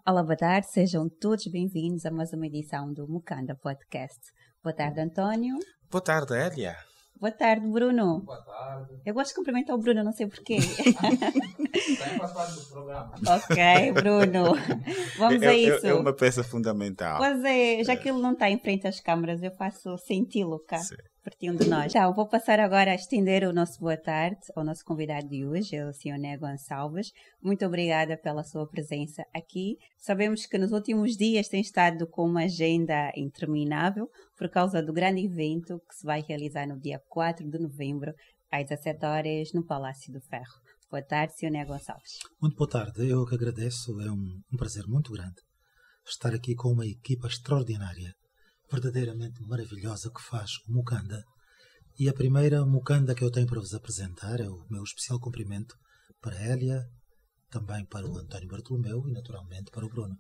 Olá, boa tarde, sejam todos bem-vindos a mais uma edição do Mukanda Podcast. Boa tarde, António. Boa tarde, Elia. Boa tarde, Bruno. Boa tarde. Eu gosto de cumprimentar o Bruno, não sei porquê. Também faz parte do programa. Ok, Bruno. Vamos a isso. É uma peça fundamental. Pois é, já que ele não está em frente às câmaras, eu faço senti-lo cá, Sim. pertinho de nós. Então, vou passar agora a estender o nosso boa tarde ao nosso convidado de hoje, o Sr. Né Gonçalves. Muito obrigada pela sua presença aqui. Sabemos que nos últimos dias tem estado com uma agenda interminável por causa do grande evento que se vai realizar no dia 4 de novembro, às 17 horas, no Palácio do Ferro. Boa tarde, Sr. Né Gonçalves. Muito boa tarde, eu que agradeço, é um prazer muito grande estar aqui com uma equipa extraordinária, verdadeiramente maravilhosa que faz o Mukanda. E a primeira Mukanda que eu tenho para vos apresentar é o meu especial cumprimento para a Elia, também para o António Bartolomeu e naturalmente para o Bruno.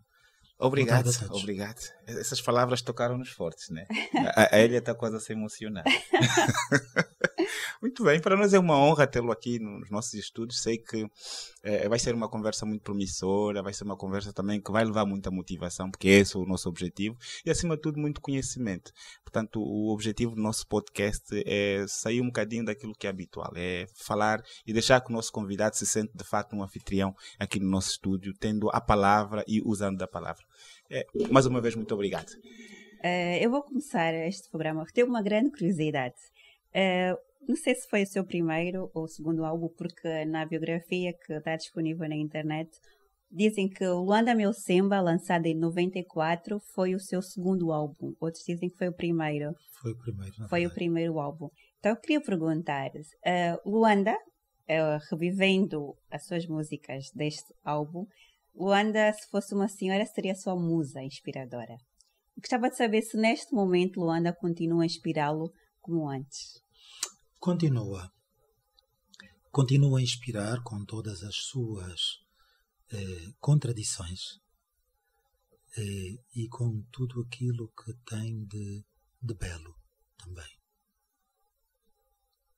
Obrigado, obrigado. Essas palavras tocaram-nos fortes, né? A Elia está quase a se emocionar. Muito bem, para nós é uma honra tê-lo aqui nos nossos estúdios. Sei que vai ser uma conversa muito promissora, vai ser uma conversa também que vai levar muita motivação, porque esse é o nosso objetivo, e acima de tudo muito conhecimento. Portanto, o objetivo do nosso podcast é sair um bocadinho daquilo que é habitual, é falar e deixar que o nosso convidado se sente de fato um anfitrião aqui no nosso estúdio, tendo a palavra e usando da palavra. Mais uma vez, muito obrigado. Eu vou começar este programa. Tenho uma grande curiosidade. Não sei se foi o seu primeiro ou segundo álbum, porque na biografia que está disponível na internet dizem que o Luanda Meu Semba, lançado em 94, foi o seu segundo álbum. Outros dizem que foi o primeiro. Foi o primeiro. Foi o primeiro álbum. Então eu queria perguntar, Luanda, revivendo as suas músicas deste álbum, Luanda, se fosse uma senhora, seria sua musa inspiradora. Gostava de saber se neste momento Luanda continua a inspirá-lo como antes. Continua a inspirar com todas as suas contradições e com tudo aquilo que tem de belo também.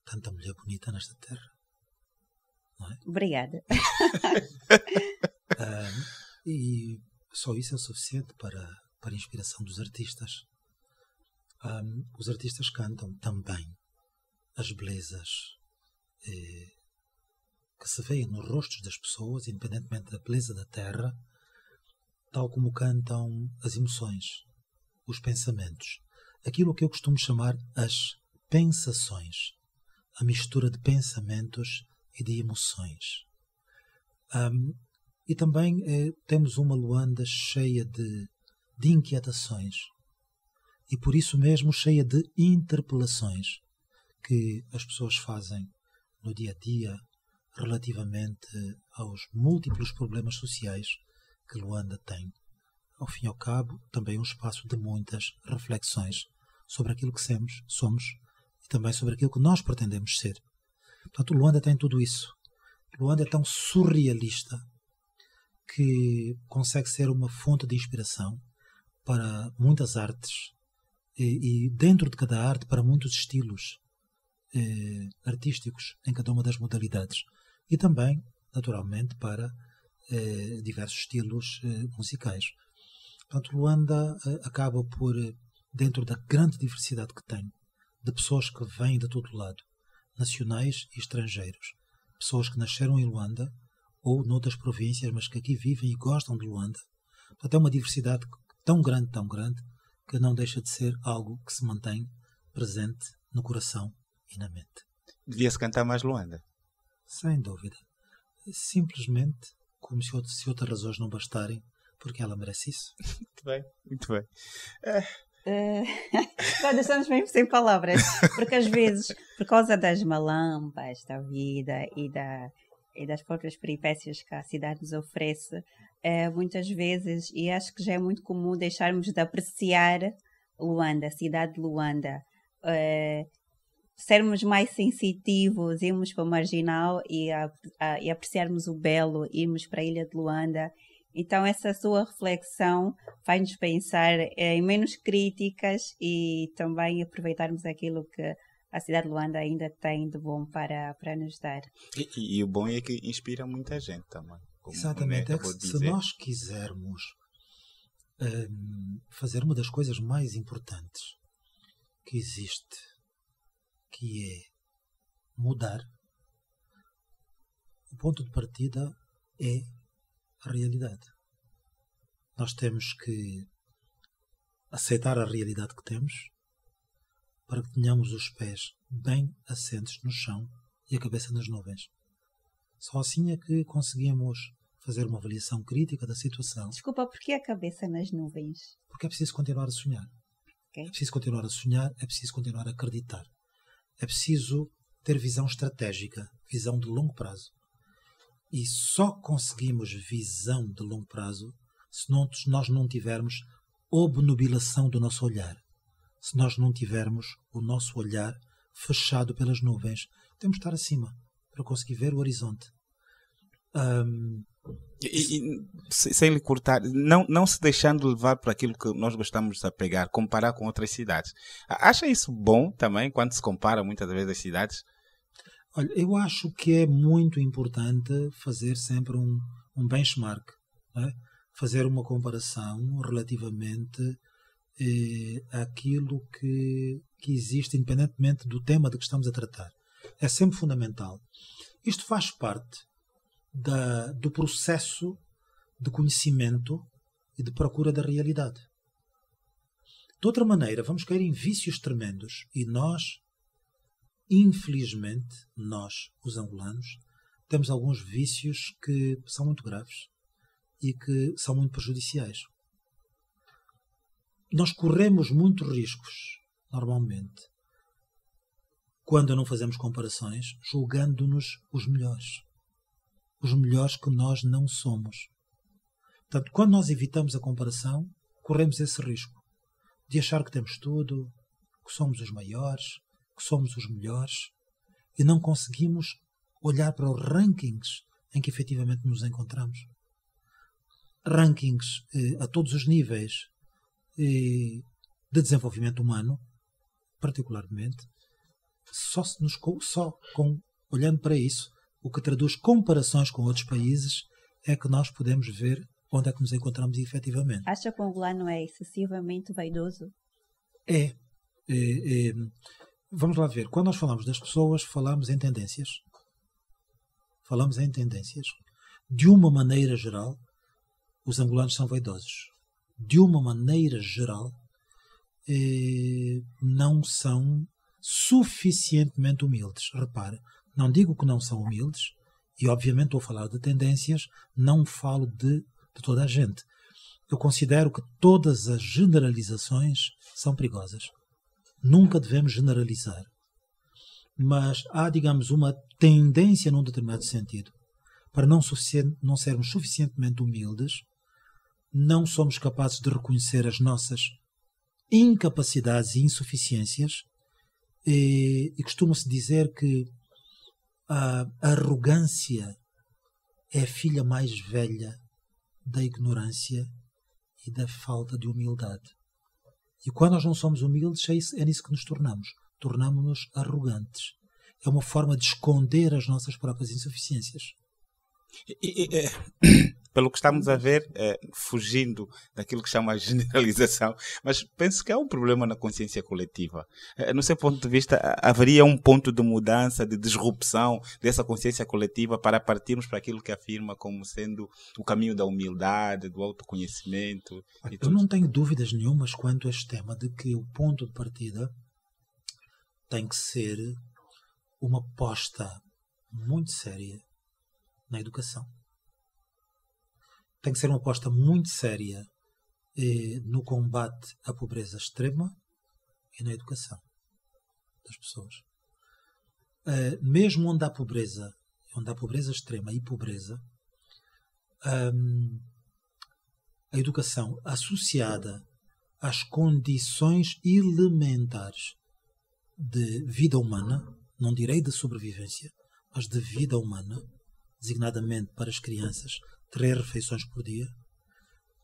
Tanta mulher bonita nesta terra, não é? Obrigada. E só isso é o suficiente para a inspiração dos artistas. Os artistas cantam também as belezas que se veem nos rostos das pessoas, independentemente da beleza da terra, tal como cantam as emoções, os pensamentos, aquilo que eu costumo chamar as pensações, a mistura de pensamentos e de emoções. E também temos uma Luanda cheia de inquietações e por isso mesmo cheia de interpelações que as pessoas fazem no dia a dia relativamente aos múltiplos problemas sociais que Luanda tem. Ao fim e ao cabo, também um espaço de muitas reflexões sobre aquilo que somos e também sobre aquilo que nós pretendemos ser. Portanto, Luanda tem tudo isso. Luanda é tão surrealista que consegue ser uma fonte de inspiração para muitas artes e dentro de cada arte para muitos estilos artísticos em cada uma das modalidades e também, naturalmente, para diversos estilos musicais. Portanto, Luanda acaba por, dentro da grande diversidade que tem, de pessoas que vêm de todo lado, nacionais e estrangeiros, pessoas que nasceram em Luanda ou noutras províncias, mas que aqui vivem e gostam de Luanda. Portanto, é uma diversidade tão grande, que não deixa de ser algo que se mantém presente no coração e na mente. Devia-se cantar mais Luanda? Sem dúvida. Simplesmente, como se outras razões não bastarem, porque ela merece isso. Muito bem, muito bem. Nós estamos mesmo sem palavras, porque às vezes, por causa das malambas da vida e das próprias peripécias que a cidade nos oferece, muitas vezes, e acho que já é muito comum deixarmos de apreciar Luanda, a cidade de Luanda, sermos mais sensitivos, irmos para o marginal e apreciarmos o belo, irmos para a ilha de Luanda. Então essa sua reflexão faz-nos pensar em menos críticas e também aproveitarmos aquilo que a cidade de Luanda ainda tem de bom para nos dar. E o bom é que inspira muita gente também. como Exatamente. o Né É que acabou de se dizer. nós quisermos fazer uma das coisas mais importantes que existe, que é mudar, o ponto de partida é a realidade. Nós temos que aceitar a realidade que temos para que tenhamos os pés bem assentes no chão e a cabeça nas nuvens. Só assim é que conseguimos fazer uma avaliação crítica da situação. Desculpa, porquê a cabeça nas nuvens? Porque é preciso continuar a sonhar. Okay. É preciso continuar a sonhar, é preciso continuar a acreditar. É preciso ter visão estratégica, visão de longo prazo. E só conseguimos visão de longo prazo se nós não tivermos obnubilação do nosso olhar. Se nós não tivermos o nosso olhar fechado pelas nuvens. Temos de estar acima para conseguir ver o horizonte. Sem lhe cortar, não se deixando levar por aquilo que nós gostamos de apegar, comparar com outras cidades. Acha isso bom também, quando se compara muitas vezes as cidades? Olha, eu acho que é muito importante fazer sempre um benchmark, não é? Fazer uma comparação relativamente àquilo que existe, independentemente do tema de que estamos a tratar. É sempre fundamental. Isto faz parte do processo de conhecimento e de procura da realidade. De outra maneira, vamos cair em vícios tremendos e nós, infelizmente, os angolanos, temos alguns vícios que são muito graves e que são muito prejudiciais. Nós corremos muitos riscos, normalmente, quando não fazemos comparações, julgando-nos os melhores que nós não somos. Portanto, quando nós evitamos a comparação, corremos esse risco de achar que temos tudo, que somos os maiores, que somos os melhores, e não conseguimos olhar para os rankings em que efetivamente nos encontramos. Rankings a todos os níveis de desenvolvimento humano, particularmente, olhando para isso, o que traduz comparações com outros países, é que nós podemos ver onde é que nos encontramos efetivamente. Acha que o angolano é excessivamente vaidoso? Vamos lá ver. Quando nós falamos das pessoas, falamos em tendências. De uma maneira geral, os angolanos são vaidosos. De uma maneira geral, não são suficientemente humildes. Repara, não digo que não são humildes, e obviamente estou a falar de tendências, não falo de toda a gente. Eu considero que todas as generalizações são perigosas. Nunca devemos generalizar. Mas há, digamos, uma tendência num determinado sentido. Para não sermos suficientemente humildes, não somos capazes de reconhecer as nossas incapacidades e insuficiências, e costuma-se dizer que a arrogância é a filha mais velha da ignorância e da falta de humildade. E quando nós não somos humildes, é nisso que nos tornamos. Tornamos-nos arrogantes. É uma forma de esconder as nossas próprias insuficiências. Pelo que estamos a ver, fugindo daquilo que chama de generalização, mas penso que há um problema na consciência coletiva. No seu ponto de vista, haveria um ponto de mudança, de disrupção dessa consciência coletiva para partirmos para aquilo que afirma como sendo o caminho da humildade, do autoconhecimento? Eu não tenho dúvidas nenhumas quanto a este tema de que o ponto de partida tem que ser uma aposta muito séria na educação. Tem que ser uma aposta muito séria no combate à pobreza extrema e na educação das pessoas. Mesmo onde há pobreza extrema e pobreza, a educação associada às condições elementares de vida humana, não direi de sobrevivência, mas de vida humana, designadamente para as crianças, 3 refeições por dia.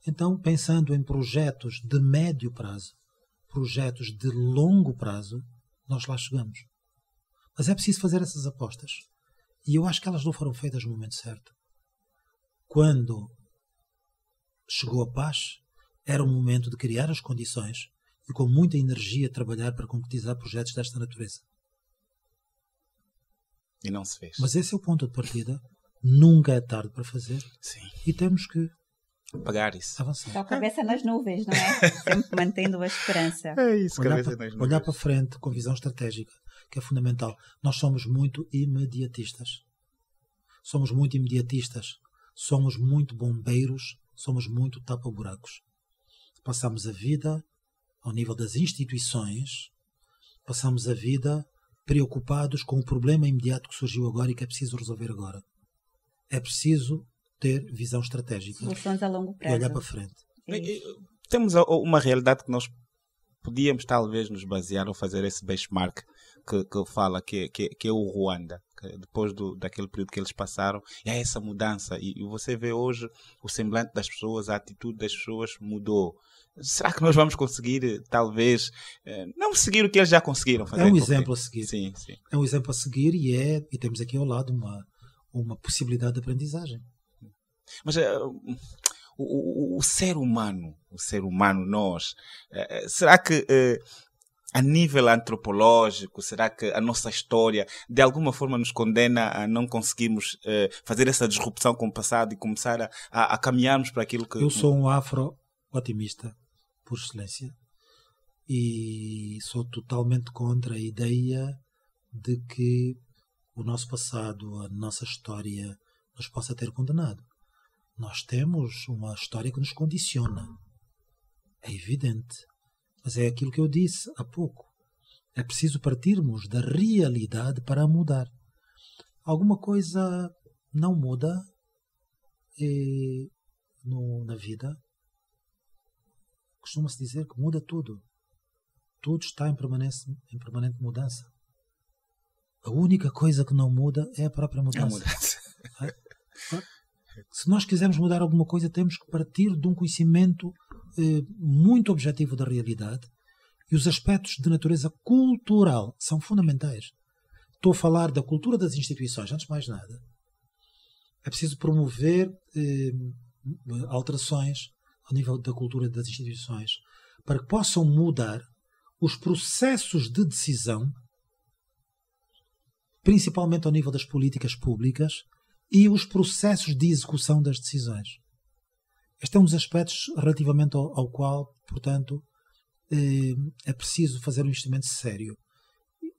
Então, pensando em projetos de médio prazo, projetos de longo prazo, nós lá chegamos. Mas é preciso fazer essas apostas. E eu acho que elas não foram feitas no momento certo. quando chegou a paz, era o momento de criar as condições e com muita energia trabalhar para concretizar projetos desta natureza. E não se fez. Mas esse é o ponto de partida. Nunca é tarde para fazer. Sim. E temos que Pagar isso. avançar. Só cabeça nas nuvens, não é? Sempre mantendo a esperança. É isso, Olhar cabeça para, nas olhar nuvens. para frente com visão estratégica, que é fundamental. Nós somos muito imediatistas. Somos muito imediatistas. Somos muito bombeiros. Somos muito tapa-buracos. Passamos a vida ao nível das instituições. Passamos a vida preocupados com o problema imediato que surgiu agora e que é preciso resolver agora. É preciso ter visão estratégica Soluções a longo e prazo. olhar para frente. Temos uma realidade que nós podíamos talvez nos basear ou fazer esse benchmark que fala que é o Ruanda, que depois daquele período que eles passaram, e há essa mudança, e você vê hoje o semblante das pessoas, a atitude das pessoas mudou. Será que nós vamos conseguir, talvez, não seguir o que eles já conseguiram fazer? É um exemplo a seguir. Sim, sim. É um exemplo a seguir e temos aqui ao lado uma possibilidade de aprendizagem. Mas o ser humano, nós, será que a nível antropológico, será que a nossa história de alguma forma nos condena a não conseguirmos fazer essa disrupção com o passado e começar a caminharmos para aquilo que... Eu sou um afro-otimista, por excelência, e sou totalmente contra a ideia de que o nosso passado, a nossa história, nos possa ter condenado. Nós temos uma história que nos condiciona. É evidente. Mas é aquilo que eu disse há pouco. É preciso partirmos da realidade para a mudar. Alguma coisa não muda na vida. Costuma-se dizer que muda tudo. Tudo está em permanente mudança. A única coisa que não muda é a própria mudança. Se nós quisermos mudar alguma coisa, temos que partir de um conhecimento muito objetivo da realidade, e os aspectos de natureza cultural são fundamentais. Estou a falar da cultura das instituições, antes de mais nada. É preciso promover alterações ao nível da cultura das instituições para que possam mudar os processos de decisão, principalmente ao nível das políticas públicas, e os processos de execução das decisões. Este é um dos aspectos relativamente ao qual, portanto, é preciso fazer um investimento sério.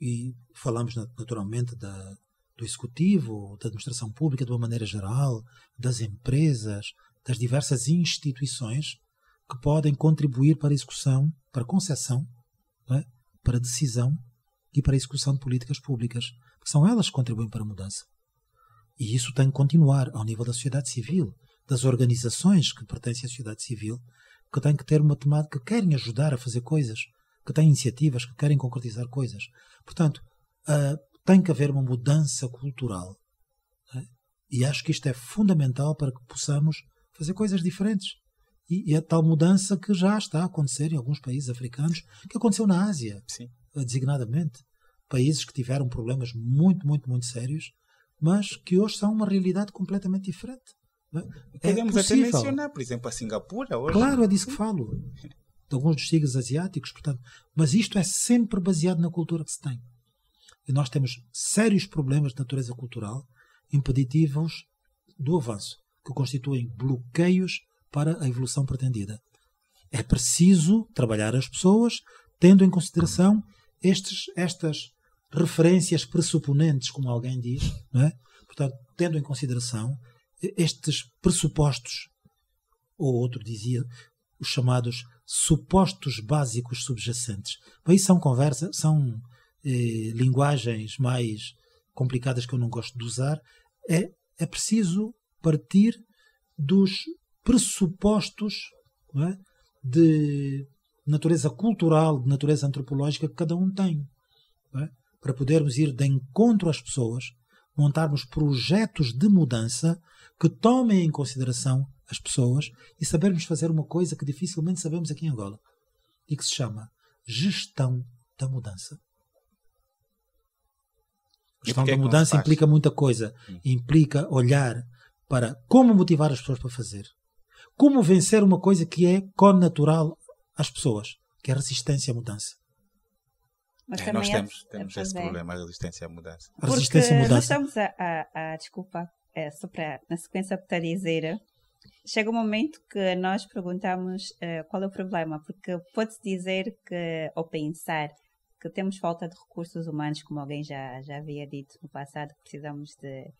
E falamos naturalmente do Executivo, da administração pública de uma maneira geral, das empresas, das diversas instituições que podem contribuir para a execução, para a concepção, não é? Para a decisão e para a execução de políticas públicas. Porque são elas que contribuem para a mudança. E isso tem que continuar ao nível da sociedade civil, das organizações que pertencem à sociedade civil, que têm que ter uma temática, que querem ajudar a fazer coisas, que têm iniciativas, que querem concretizar coisas. Portanto, tem que haver uma mudança cultural. Né? E acho que isto é fundamental para que possamos fazer coisas diferentes. E a tal mudança que já está a acontecer em alguns países africanos, que aconteceu na Ásia, Sim. Designadamente. Países que tiveram problemas muito, muito, muito sérios, mas que hoje são uma realidade completamente diferente. Podemos até mencionar, por exemplo, a Singapura hoje. Claro, é disso que falo. De alguns dos tigres asiáticos, portanto. Mas isto é sempre baseado na cultura que se tem. E nós temos sérios problemas de natureza cultural impeditivos do avanço, que constituem bloqueios para a evolução pretendida. É preciso trabalhar as pessoas tendo em consideração estas referências pressuponentes, como alguém diz, não é? Portanto, tendo em consideração estes pressupostos, ou outro dizia, os chamados supostos básicos subjacentes. Bem, isso são linguagens mais complicadas que eu não gosto de usar. É preciso partir dos pressupostos, não é? De natureza cultural, de natureza antropológica que cada um tem. Não é? Para podermos ir de encontro às pessoas, montarmos projetos de mudança que tomem em consideração as pessoas e sabermos fazer uma coisa que dificilmente sabemos aqui em Angola e que se chama gestão da mudança. Gestão da mudança implica muita coisa. Implica olhar para como motivar as pessoas para fazer, como vencer uma coisa que é connatural às pessoas, que é a resistência à mudança. Mas Nós também temos esse problema, a resistência à mudança. A resistência à porque nós mudança. estamos desculpa, só para, na sequência para dizer, chega um momento que nós perguntamos qual é o problema, porque pode-se dizer que, ou pensar, que temos falta de recursos humanos, como alguém já havia dito no passado, precisamos de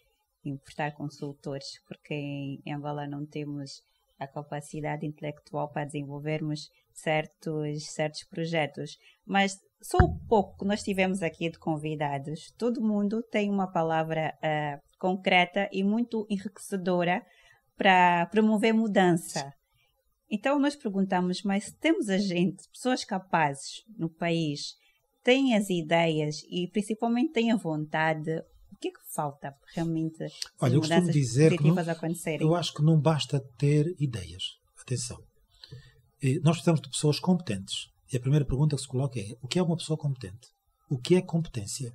importar consultores, porque em Angola não temos a capacidade intelectual para desenvolvermos certos projetos. Mas só o pouco que nós tivemos aqui de convidados, todo mundo tem uma palavra concreta e muito enriquecedora para promover mudança. Então nós perguntamos, mas se temos pessoas capazes no país, têm as ideias e principalmente têm a vontade, o que é que falta realmente Olha, eu costumo dizer que acontecerem? eu acho que não basta ter ideias. Atenção. Nós precisamos de pessoas competentes. E a primeira pergunta que se coloca é: o que é uma pessoa competente? O que é competência?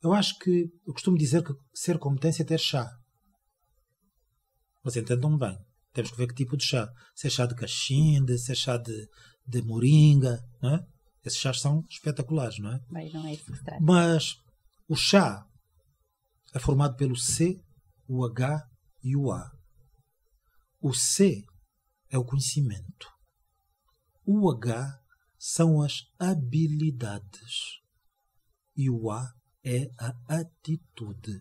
Eu costumo dizer que ser competência é ter chá. Mas entendam-me bem. Temos que ver que tipo de chá. Se é chá de cachinde, se é chá de moringa, não é? Esses chás são espetaculares, não é? Mas não é isso que se trata. Mas o chá é formado pelo C, o H e o A. O C é o conhecimento. O H são as habilidades. E o A é a atitude.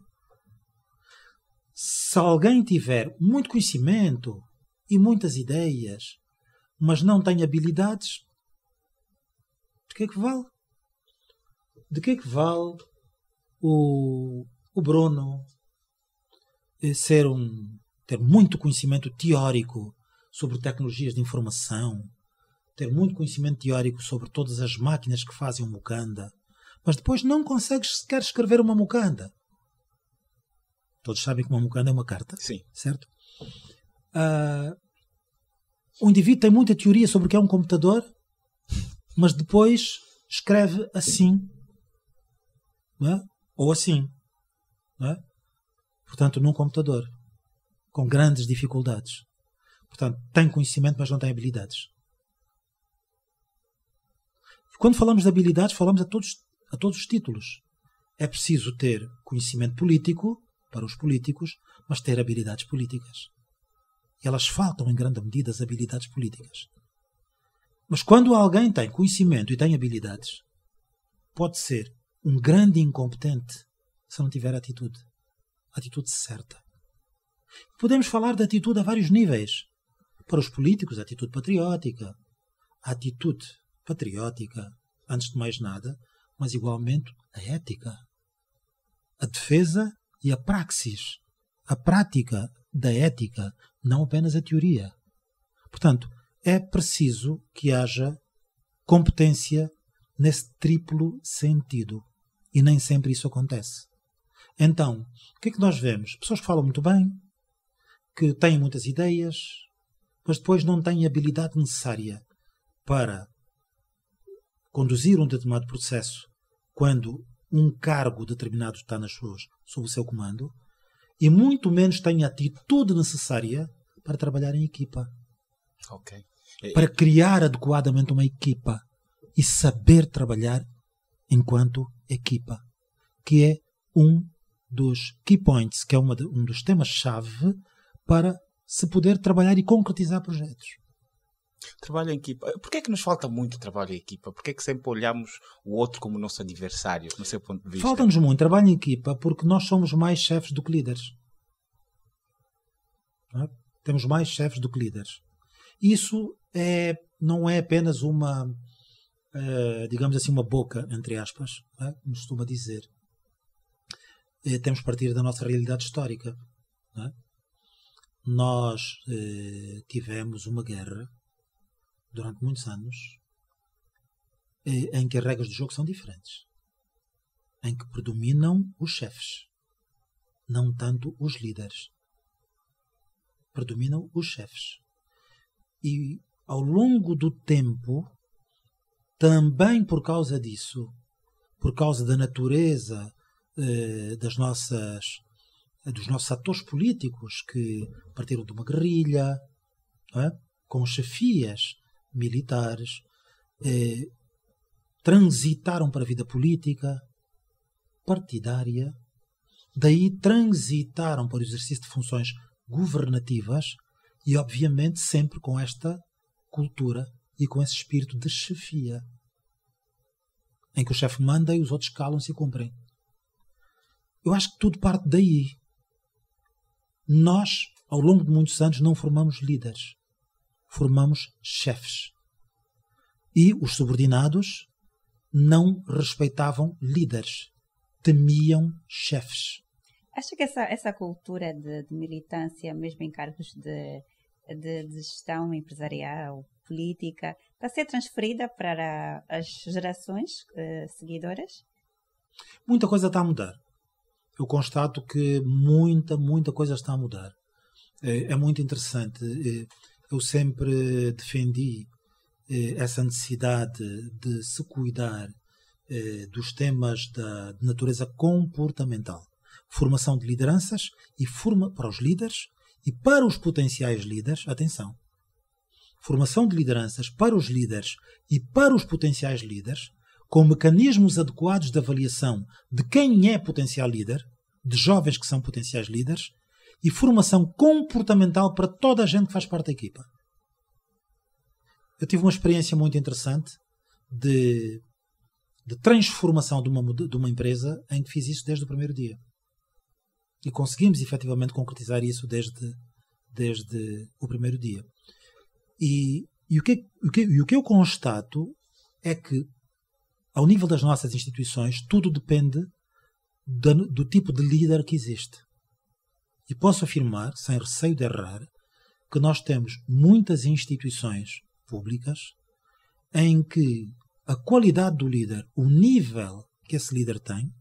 Se alguém tiver muito conhecimento e muitas ideias, mas não tem habilidades, de que é que vale? De que é que vale o Bruno ter muito conhecimento teórico sobre tecnologias de informação, ter muito conhecimento teórico sobre todas as máquinas que fazem um mocanda, mas depois não consegue sequer escrever uma mocanda? Todos sabem que uma mocanda é uma carta. Sim. Certo? O indivíduo tem muita teoria sobre o que é um computador, mas depois escreve assim, não é? Ou assim, não é? Portanto, num computador, com grandes dificuldades. Portanto, tem conhecimento, mas não tem habilidades. E quando falamos de habilidades, falamos a todos os títulos. É preciso ter conhecimento político para os políticos, mas ter habilidades políticas. E elas faltam em grande medida, as habilidades políticas. Mas quando alguém tem conhecimento e tem habilidades, pode ser um grande incompetente se não tiver atitude. Atitude certa. Podemos falar de atitude a vários níveis. Para os políticos, a atitude patriótica. A atitude patriótica, antes de mais nada, mas igualmente a ética. A defesa e a praxis. A prática da ética, não apenas a teoria. Portanto, é preciso que haja competência nesse triplo sentido. E nem sempre isso acontece. Então, o que é que nós vemos? Pessoas que falam muito bem, que têm muitas ideias, mas depois não têm a habilidade necessária para conduzir um determinado processo quando um cargo determinado está sob o seu comando, e muito menos têm a atitude necessária para trabalhar em equipa. Ok. Para criar adequadamente uma equipa e saber trabalhar enquanto equipa, que é um dos key points, que é um dos temas-chave para se poder trabalhar e concretizar projetos. Trabalho em equipa. Por que é que nos falta muito trabalho em equipa? Por que é que sempre olhamos o outro como nosso adversário, no seu ponto de vista? Falta-nos muito trabalho em equipa porque nós somos mais chefes do que líderes. Não é? Temos mais chefes do que líderes. Isso não é apenas uma, digamos assim, uma boca, entre aspas, não é? Como se costuma dizer. Temos que partir da nossa realidade histórica. Não é? Nós tivemos uma guerra durante muitos anos em que as regras do jogo são diferentes. Em que predominam os chefes, não tanto os líderes. Predominam os chefes. E ao longo do tempo, também por causa disso, por causa da natureza das nossas dos nossos atores políticos que partiram de uma guerrilha, não é? Com chefias militares, transitaram para a vida política, partidária, daí transitaram para o exercício de funções governativas e, obviamente, sempre com esta cultura e com esse espírito de chefia, em que o chefe manda e os outros calam-se e cumprem. Eu acho que tudo parte daí. Nós, ao longo de muitos anos, não formamos líderes. Formamos chefes. E os subordinados não respeitavam líderes. Temiam chefes. Acha que essa cultura de militância, mesmo em cargos de gestão empresarial, política, está a ser transferida para as gerações seguidoras? Muita coisa está a mudar. Eu constato que muita coisa está a mudar. É muito interessante. Eu sempre defendi essa necessidade de se cuidar dos temas de natureza comportamental. Formação de lideranças e para os líderes e para os potenciais líderes. Atenção. Formação de lideranças para os líderes e para os potenciais líderes, com mecanismos adequados de avaliação de quem é potencial líder, de jovens que são potenciais líderes, e formação comportamental para toda a gente que faz parte da equipa. Eu tive uma experiência muito interessante de transformação de uma empresa em que fiz isso desde o primeiro dia. E conseguimos efetivamente concretizar isso desde o primeiro dia. E o que eu constato é que, ao nível das nossas instituições, tudo depende do tipo de líder que existe. E posso afirmar, sem receio de errar, que nós temos muitas instituições públicas em que a qualidade do líder, o nível que esse líder tem,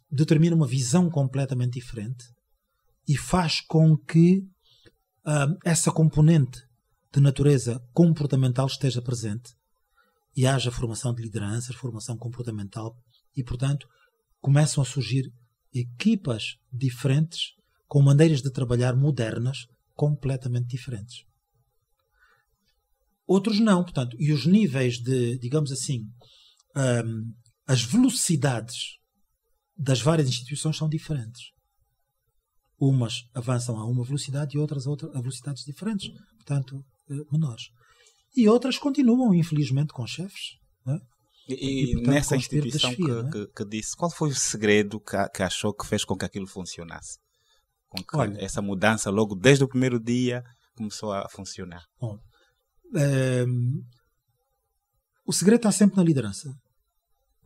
determina uma visão completamente diferente e faz com que essa componente de natureza comportamental esteja presente e haja formação de lideranças, formação comportamental e, portanto, começam a surgir equipas diferentes com maneiras de trabalhar modernas completamente diferentes. Outros não, portanto, e os níveis de, digamos assim, as velocidades das várias instituições são diferentes. Umas avançam a uma velocidade e outras a velocidades diferentes, portanto, menores. E outras continuam, infelizmente, com chefes. Não é? E portanto, nessa instituição que disse, qual foi o segredo que achou que fez com que aquilo funcionasse? Com que Olha, essa mudança, logo desde o primeiro dia, começou a funcionar? Bom, o segredo está sempre na liderança.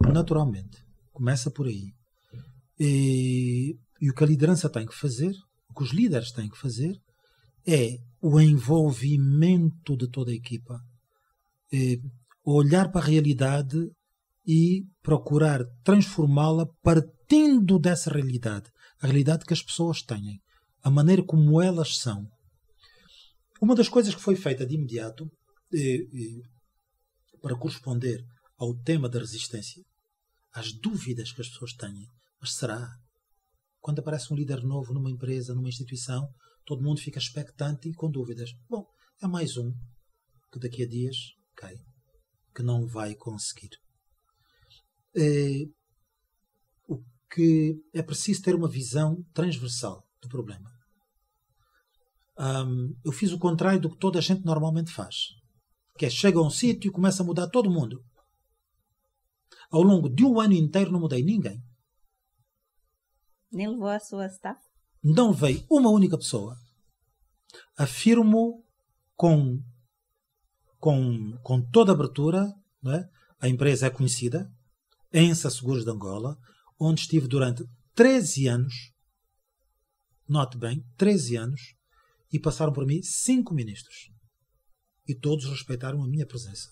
Naturalmente. Começa por aí. E o que a liderança tem que fazer, o que os líderes têm que fazer, é o envolvimento de toda a equipa. Olhar para a realidade e procurar transformá-la partindo dessa realidade. A realidade que as pessoas têm. A maneira como elas são. Uma das coisas que foi feita de imediato para corresponder ao tema da resistência, às dúvidas que as pessoas têm. Mas será? Quando aparece um líder novo numa empresa, numa instituição, todo mundo fica expectante e com dúvidas. Bom, é mais um que daqui a dias cai, que não vai conseguir. O que é preciso ter uma visão transversal do problema. Eu fiz o contrário do que toda a gente normalmente faz, que é chega a um sítio e começa a mudar todo mundo. Ao longo de um ano inteiro não mudei ninguém. Nem levou a sua staff? Não veio uma única pessoa. Afirmo com toda a abertura, não é? A empresa é conhecida, Ensa Seguros de Angola, onde estive durante 13 anos, note bem, 13 anos, e passaram por mim 5 ministros. E todos respeitaram a minha presença.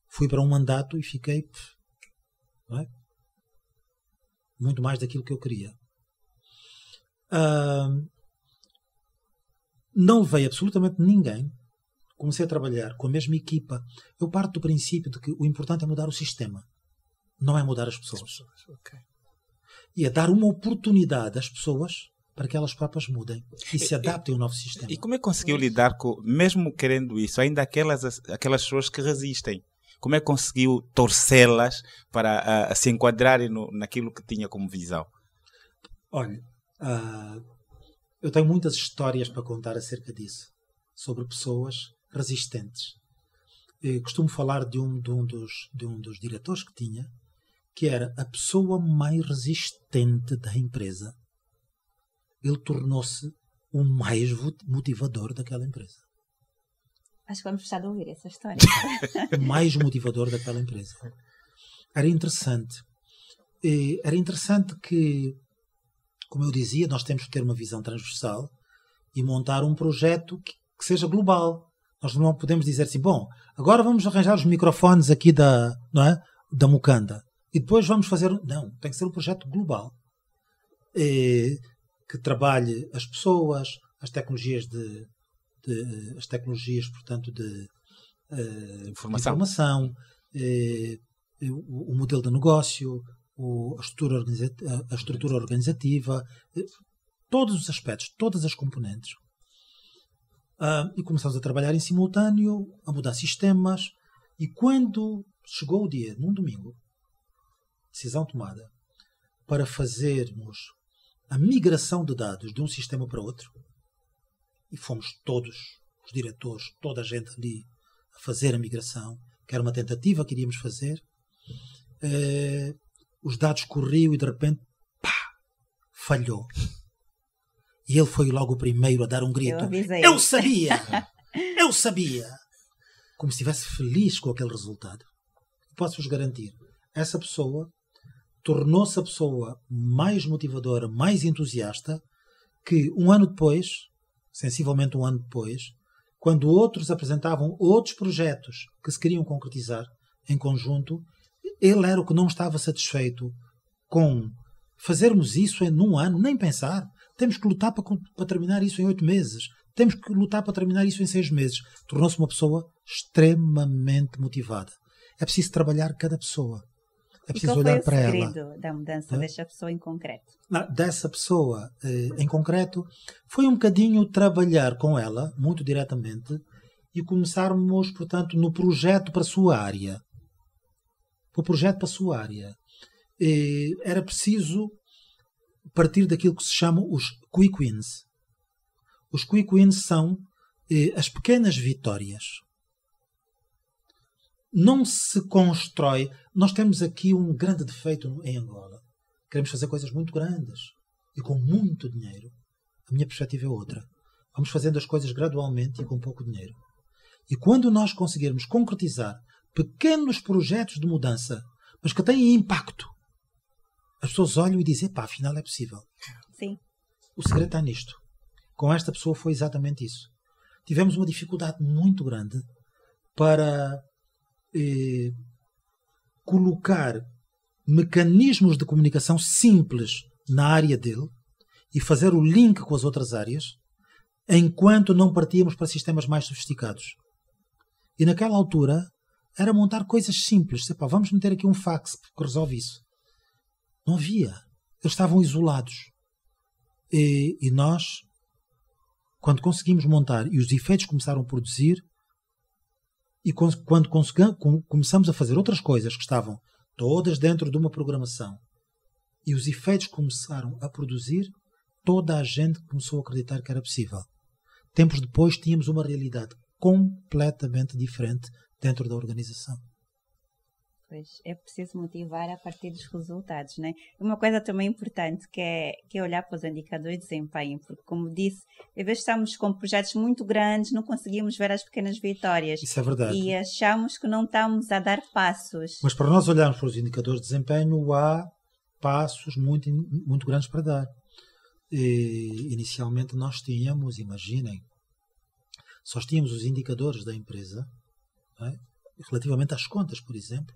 Fui para um mandato e fiquei, não é? Muito mais daquilo que eu queria. Não veio absolutamente ninguém. Comecei a trabalhar com a mesma equipa. Eu parto do princípio de que o importante é mudar o sistema. Não é mudar as pessoas. Okay. e a dar uma oportunidade às pessoas para que elas próprias mudem e se adaptem ao novo sistema. E como é que conseguiu lidar com, mesmo querendo isso, ainda aquelas pessoas que resistem? Como é que conseguiu torcê-las para se enquadrarem naquilo que tinha como visão? Olha, eu tenho muitas histórias para contar acerca disso, sobre pessoas resistentes. Eu costumo falar de um dos diretores que tinha, que era a pessoa mais resistente da empresa. Ele tornou-se o mais motivador daquela empresa. Acho que vamos gostar de ouvir essa história. O mais motivador daquela empresa. Era interessante. Era interessante que, como eu dizia, nós temos que ter uma visão transversal e montar um projeto que seja global. Nós não podemos dizer assim, bom, agora vamos arranjar os microfones aqui da Mukanda e depois vamos fazer... Não, tem que ser um projeto global. Que trabalhe as pessoas, as tecnologias portanto, de informação, o modelo de negócio, a estrutura organizativa, todos os aspectos, todas as componentes. E começamos a trabalhar em simultâneo, a mudar sistemas, e quando chegou o dia, num domingo, decisão tomada, para fazermos a migração de dados de um sistema para outro, e fomos todos, os diretores, toda a gente ali a fazer a migração, que era uma tentativa que iríamos fazer, os dados corriam e de repente, pá, falhou. E ele foi logo o primeiro a dar um grito. Eu sabia! Eu sabia! Como se estivesse feliz com aquele resultado. Posso-vos garantir, essa pessoa tornou-se a pessoa mais motivadora, mais entusiasta, que um ano depois, sensivelmente um ano depois, quando outros apresentavam outros projetos que se queriam concretizar em conjunto, ele era o que não estava satisfeito com fazermos isso num ano, nem pensar. Temos que lutar para terminar isso em 8 meses. Temos que lutar para terminar isso em 6 meses. Tornou-se uma pessoa extremamente motivada. É preciso trabalhar cada pessoa. É preciso olhar para ela. E qual foi o segredo da mudança desta pessoa em concreto? Dessa pessoa em concreto, foi um bocadinho trabalhar com ela, muito diretamente, e começarmos, portanto, no projeto para a sua área. O projeto para a sua área. Era preciso partir daquilo que se chama os quick wins. Os quick wins são as pequenas vitórias. Não se constrói... Nós temos aqui um grande defeito em Angola. Queremos fazer coisas muito grandes e com muito dinheiro. A minha perspectiva é outra. Vamos fazendo as coisas gradualmente e com pouco dinheiro. E quando nós conseguirmos concretizar pequenos projetos de mudança, mas que têm impacto, as pessoas olham e dizem, pá, afinal é possível. Sim. O segredo está nisto. Com esta pessoa foi exatamente isso. Tivemos uma dificuldade muito grande para colocar mecanismos de comunicação simples na área dele e fazer o link com as outras áreas, enquanto não partíamos para sistemas mais sofisticados. E naquela altura era montar coisas simples. Pá, vamos meter aqui um fax que resolve isso. Não havia. Eles estavam isolados. E nós, quando conseguimos montar e os efeitos começaram a produzir, e quando começamos a fazer outras coisas que estavam todas dentro de uma programação, e os efeitos começaram a produzir, toda a gente começou a acreditar que era possível. Tempos depois tínhamos uma realidade completamente diferente dentro da organização. Pois, é preciso motivar a partir dos resultados, né? Uma coisa também importante que é olhar para os indicadores de desempenho, porque, como disse, às vezes estamos com projetos muito grandes, não conseguimos ver as pequenas vitórias. Isso é verdade. E achamos que não estamos a dar passos. Mas para nós olharmos para os indicadores de desempenho, há passos muito, muito grandes para dar. Inicialmente nós tínhamos, imaginem, só tínhamos os indicadores da empresa, não é? Relativamente às contas, por exemplo,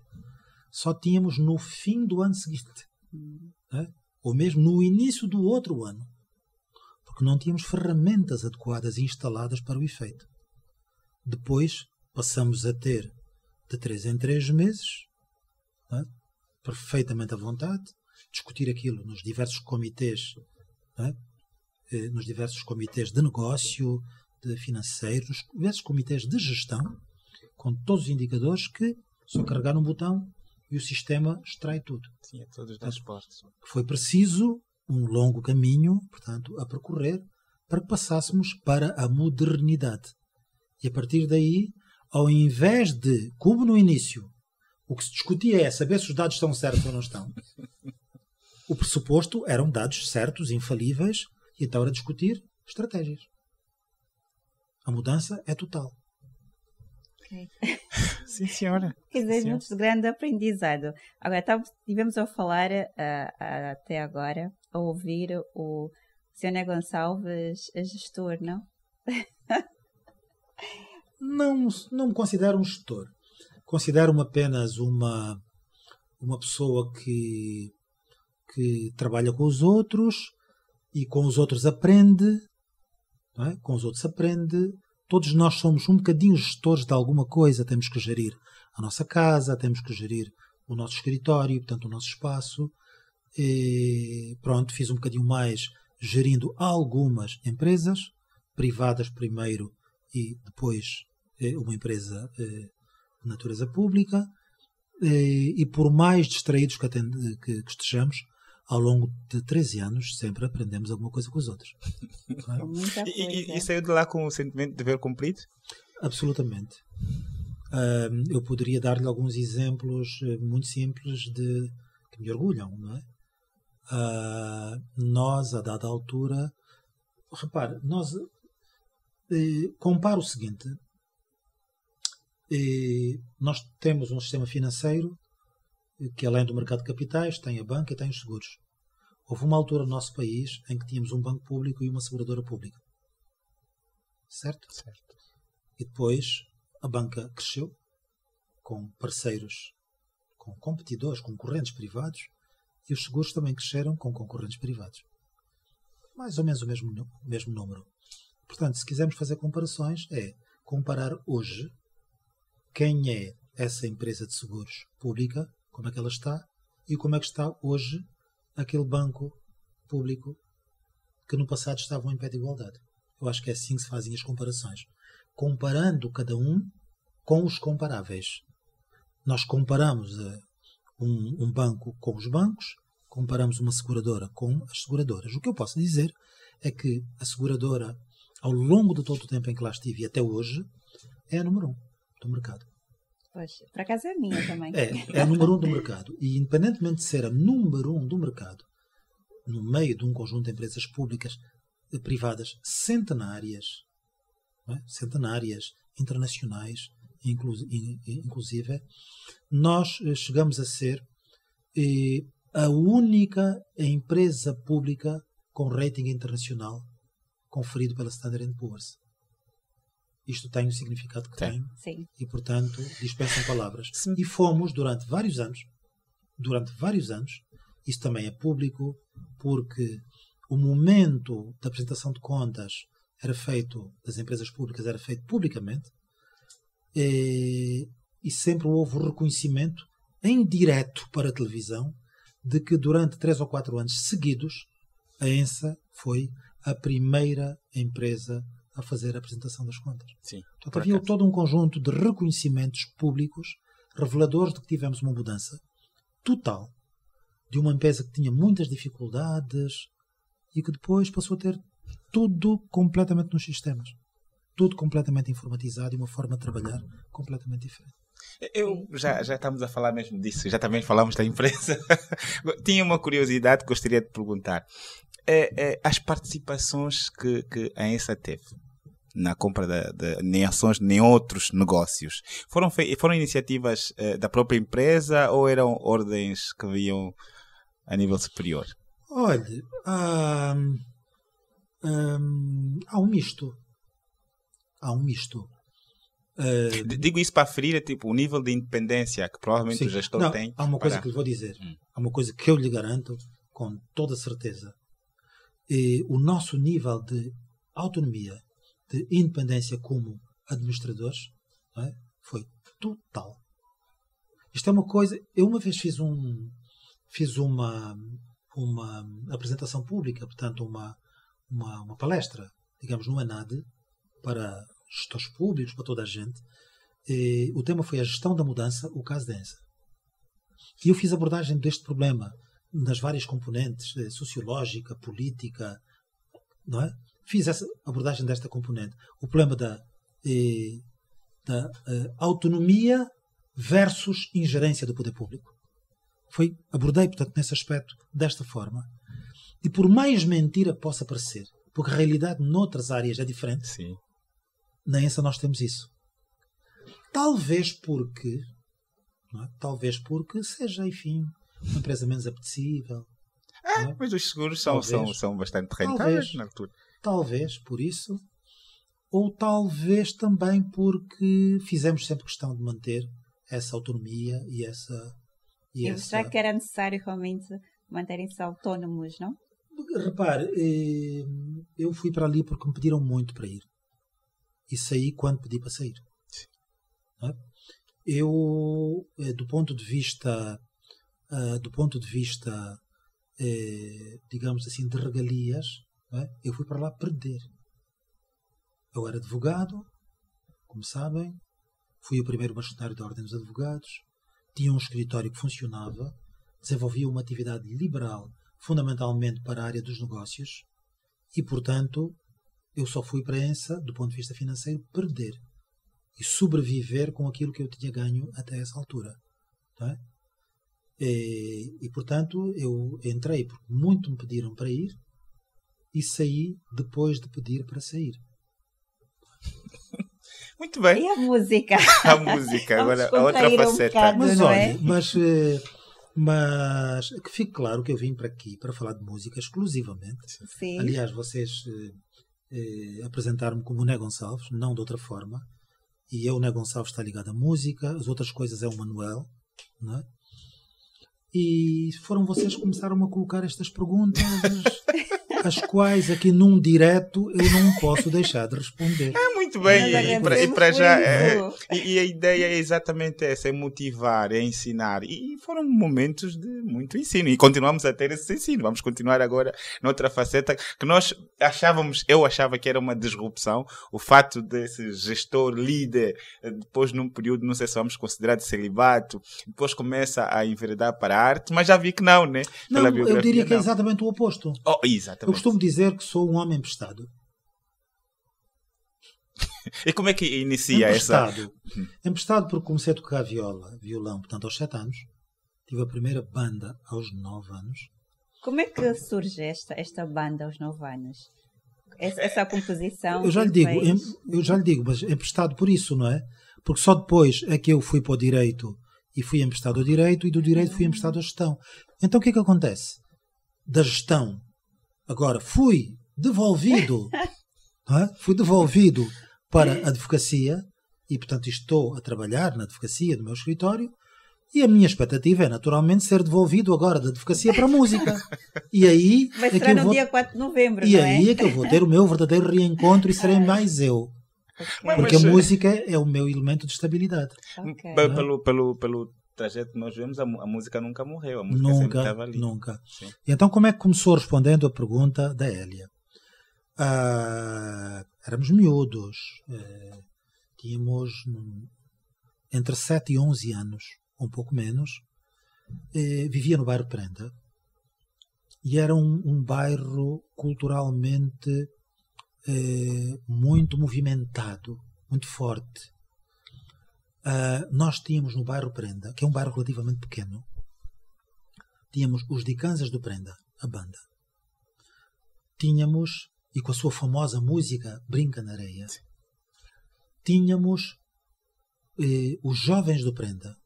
só tínhamos no fim do ano seguinte, né? Ou mesmo no início do outro ano, porque não tínhamos ferramentas adequadas e instaladas para o efeito. Depois passamos a ter de 3 em 3 meses, né? Perfeitamente à vontade, discutir aquilo nos diversos comitês, não é? Nos diversos comitês de negócio, de financeiros, diversos comitês de gestão, com todos os indicadores que só carregar um botão e o sistema extrai tudo. Sim, a todos os transportes. Foi preciso um longo caminho, portanto, a percorrer para que passássemos para a modernidade. E a partir daí, ao invés de, como no início, o que se discutia é saber se os dados estão certos ou não estão, o pressuposto eram dados certos, infalíveis, e então era discutir estratégias. A mudança é total. Ok. Sim, senhora. Quer dizer, Sim. muito grande aprendizado. Agora, estivemos a falar até agora, a ouvir o Sr. Né Gonçalves, gestor, não? Não me considero um gestor. Considero-me apenas uma pessoa que trabalha com os outros e com os outros aprende, não é? Com os outros aprende. Todos nós somos um bocadinho gestores de alguma coisa. Temos que gerir a nossa casa, temos que gerir o nosso escritório, portanto o nosso espaço. E pronto, fiz um bocadinho mais gerindo algumas empresas, privadas primeiro e depois uma empresa de natureza pública. E por mais distraídos que estejamos, ao longo de 13 anos, sempre aprendemos alguma coisa com os outros. Não é? É muita coisa. E saiu de lá com o sentimento de dever cumprido? Absolutamente. Eu poderia dar-lhe alguns exemplos muito simples que me orgulham, não é? Nós, a dada altura, repare, compara o seguinte, nós temos um sistema financeiro que, além do mercado de capitais, tem a banca e tem os seguros. Houve uma altura no nosso país em que tínhamos um banco público e uma seguradora pública. Certo? Certo. E depois a banca cresceu com parceiros, com competidores, concorrentes privados, e os seguros também cresceram com concorrentes privados. Mais ou menos o mesmo número. Portanto, se quisermos fazer comparações, é comparar hoje quem é essa empresa de seguros pública, como é que ela está, e como é que está hoje aquele banco público que no passado estavam em pé de igualdade. Eu acho que é assim que se fazem as comparações. Comparando cada um com os comparáveis. Nós comparamos um banco com os bancos, comparamos uma seguradora com as seguradoras. O que eu posso dizer é que a seguradora, ao longo de todo o tempo em que lá estive e até hoje, é a número 1 do mercado. Pois, por acaso é a minha também. É a número 1 do mercado. E independentemente de ser a número 1 do mercado, no meio de um conjunto de empresas públicas e privadas centenárias, não é? Centenárias, internacionais, inclusive, nós chegamos a ser a única empresa pública com rating internacional conferido pela Standard & Poor's. Isto tem o significado que tem. Sim. E, portanto, dispensam palavras. Sim. E fomos durante vários anos, isso também é público, porque o momento da apresentação de contas das empresas públicas era feito publicamente, e sempre houve o reconhecimento em direto para a televisão de que durante 3 ou 4 anos seguidos a ENSA foi a primeira empresa a fazer a apresentação das contas. Sim. Portanto, havia todo um conjunto de reconhecimentos públicos reveladores de que tivemos uma mudança total de uma empresa que tinha muitas dificuldades e que depois passou a ter tudo completamente nos sistemas. Tudo completamente informatizado e uma forma de trabalhar completamente diferente. Já estamos a falar mesmo disso, já também falamos da empresa. Tinha uma curiosidade que gostaria de perguntar. As participações que a ENSA teve na compra nem ações nem outros negócios, foram iniciativas da própria empresa ou eram ordens que vinham a nível superior? Olha, há um misto. Digo isso para aferir tipo, o nível de independência que provavelmente Sim. o gestor tem. Há uma coisa que lhe vou dizer. Há uma coisa que eu lhe garanto com toda certeza. O nosso nível de autonomia, de independência como administradores, não é? Foi total. Isto é uma coisa... Eu uma vez fiz fiz uma apresentação pública, portanto uma palestra, digamos, no ENAD, para gestores públicos, para toda a gente. E o tema foi a gestão da mudança, o caso da ENSA. E eu fiz abordagem deste problema nas várias componentes, sociológica, política, não é? Fiz essa abordagem desta componente. O problema da autonomia versus ingerência do poder público. Abordei, portanto, nesse aspecto, desta forma. E por mais mentira que possa parecer, porque a realidade noutras áreas é diferente, Sim. na ENSA nós temos isso. Talvez porque seja, enfim, uma empresa menos apetecível. Mas os seguros são bastante rentáveis na altura. Talvez por isso, ou talvez também porque fizemos sempre questão de manter essa autonomia e essa... será que era necessário realmente manterem-se autónomos, não? Repare, eu fui para ali porque me pediram muito para ir. E saí quando pedi para sair. Não é? Eu, do ponto de vista, digamos assim, de regalias, não é? Eu fui para lá perder. Eu era advogado, como sabem, fui o primeiro bastonário da Ordem dos Advogados, tinha um escritório que funcionava, desenvolvia uma atividade liberal, fundamentalmente para a área dos negócios, e, portanto, eu só fui para a ENSA, do ponto de vista financeiro, perder e sobreviver com aquilo que eu tinha ganho até essa altura. Não é? E, portanto, eu entrei porque muito me pediram para ir e saí depois de pedir para sair. Muito bem. E a música? A música, agora a outra faceta. Mas não olha, é? mas que fique claro que eu vim para aqui para falar de música exclusivamente. Sim. Aliás, vocês apresentaram-me como Né Gonçalves, não de outra forma. E eu, Né Gonçalves, está ligado à música, as outras coisas é o Manuel, não é? E foram vocês que começaram a colocar estas perguntas, as quais aqui num direto eu não posso deixar de responder. Muito bem, Nós e para já agradecemos por e a ideia é exatamente essa, é motivar, é ensinar, e foram momentos de muito ensino e continuamos a ter esse ensino. Vamos continuar agora noutra faceta que eu achava que era uma disrupção, o fato desse gestor líder, depois num período, não sei se vamos considerar de celibato, depois começa a enveredar para a arte, mas já vi que não, né? Não, eu diria que é exatamente o oposto. Exatamente. Eu costumo dizer que sou um homem emprestado. E como é que inicia emprestado. Emprestado porque comecei a tocar violão, portanto, aos 7 anos. Tive a primeira banda aos 9 anos. Como é que surge esta banda aos 9 anos? Essa composição? Eu já lhe digo, mas emprestado por isso, não é? Porque só depois é que eu fui para o direito e fui emprestado ao direito, e do direito fui emprestado à gestão. Então o que é que acontece? Da gestão, agora fui devolvido, não é? Fui devolvido para a advocacia e, portanto, estou a trabalhar na advocacia do meu escritório, e a minha expectativa é, naturalmente, ser devolvido agora da advocacia para a música. E aí Mas será no dia 4 de novembro, e não aí é? é que eu vou ter o meu verdadeiro reencontro e serei mais eu. Porque a música é o meu elemento de estabilidade. Okay. Pelo trajeto que nós vemos, a música nunca morreu. A música sempre estava ali. Nunca. Sim. E então, como é que começou respondendo a pergunta da Hélia? Éramos miúdos. Tínhamos entre 7 e 11 anos, um pouco menos. Vivia no bairro Prenda. E era um bairro culturalmente muito movimentado, muito forte. Nós tínhamos no bairro Prenda, que é um bairro relativamente pequeno, tínhamos os Dicanzas do Prenda, a banda. Tínhamos, e com a sua famosa música Brinca na Areia, tínhamos os Jovens do Prenda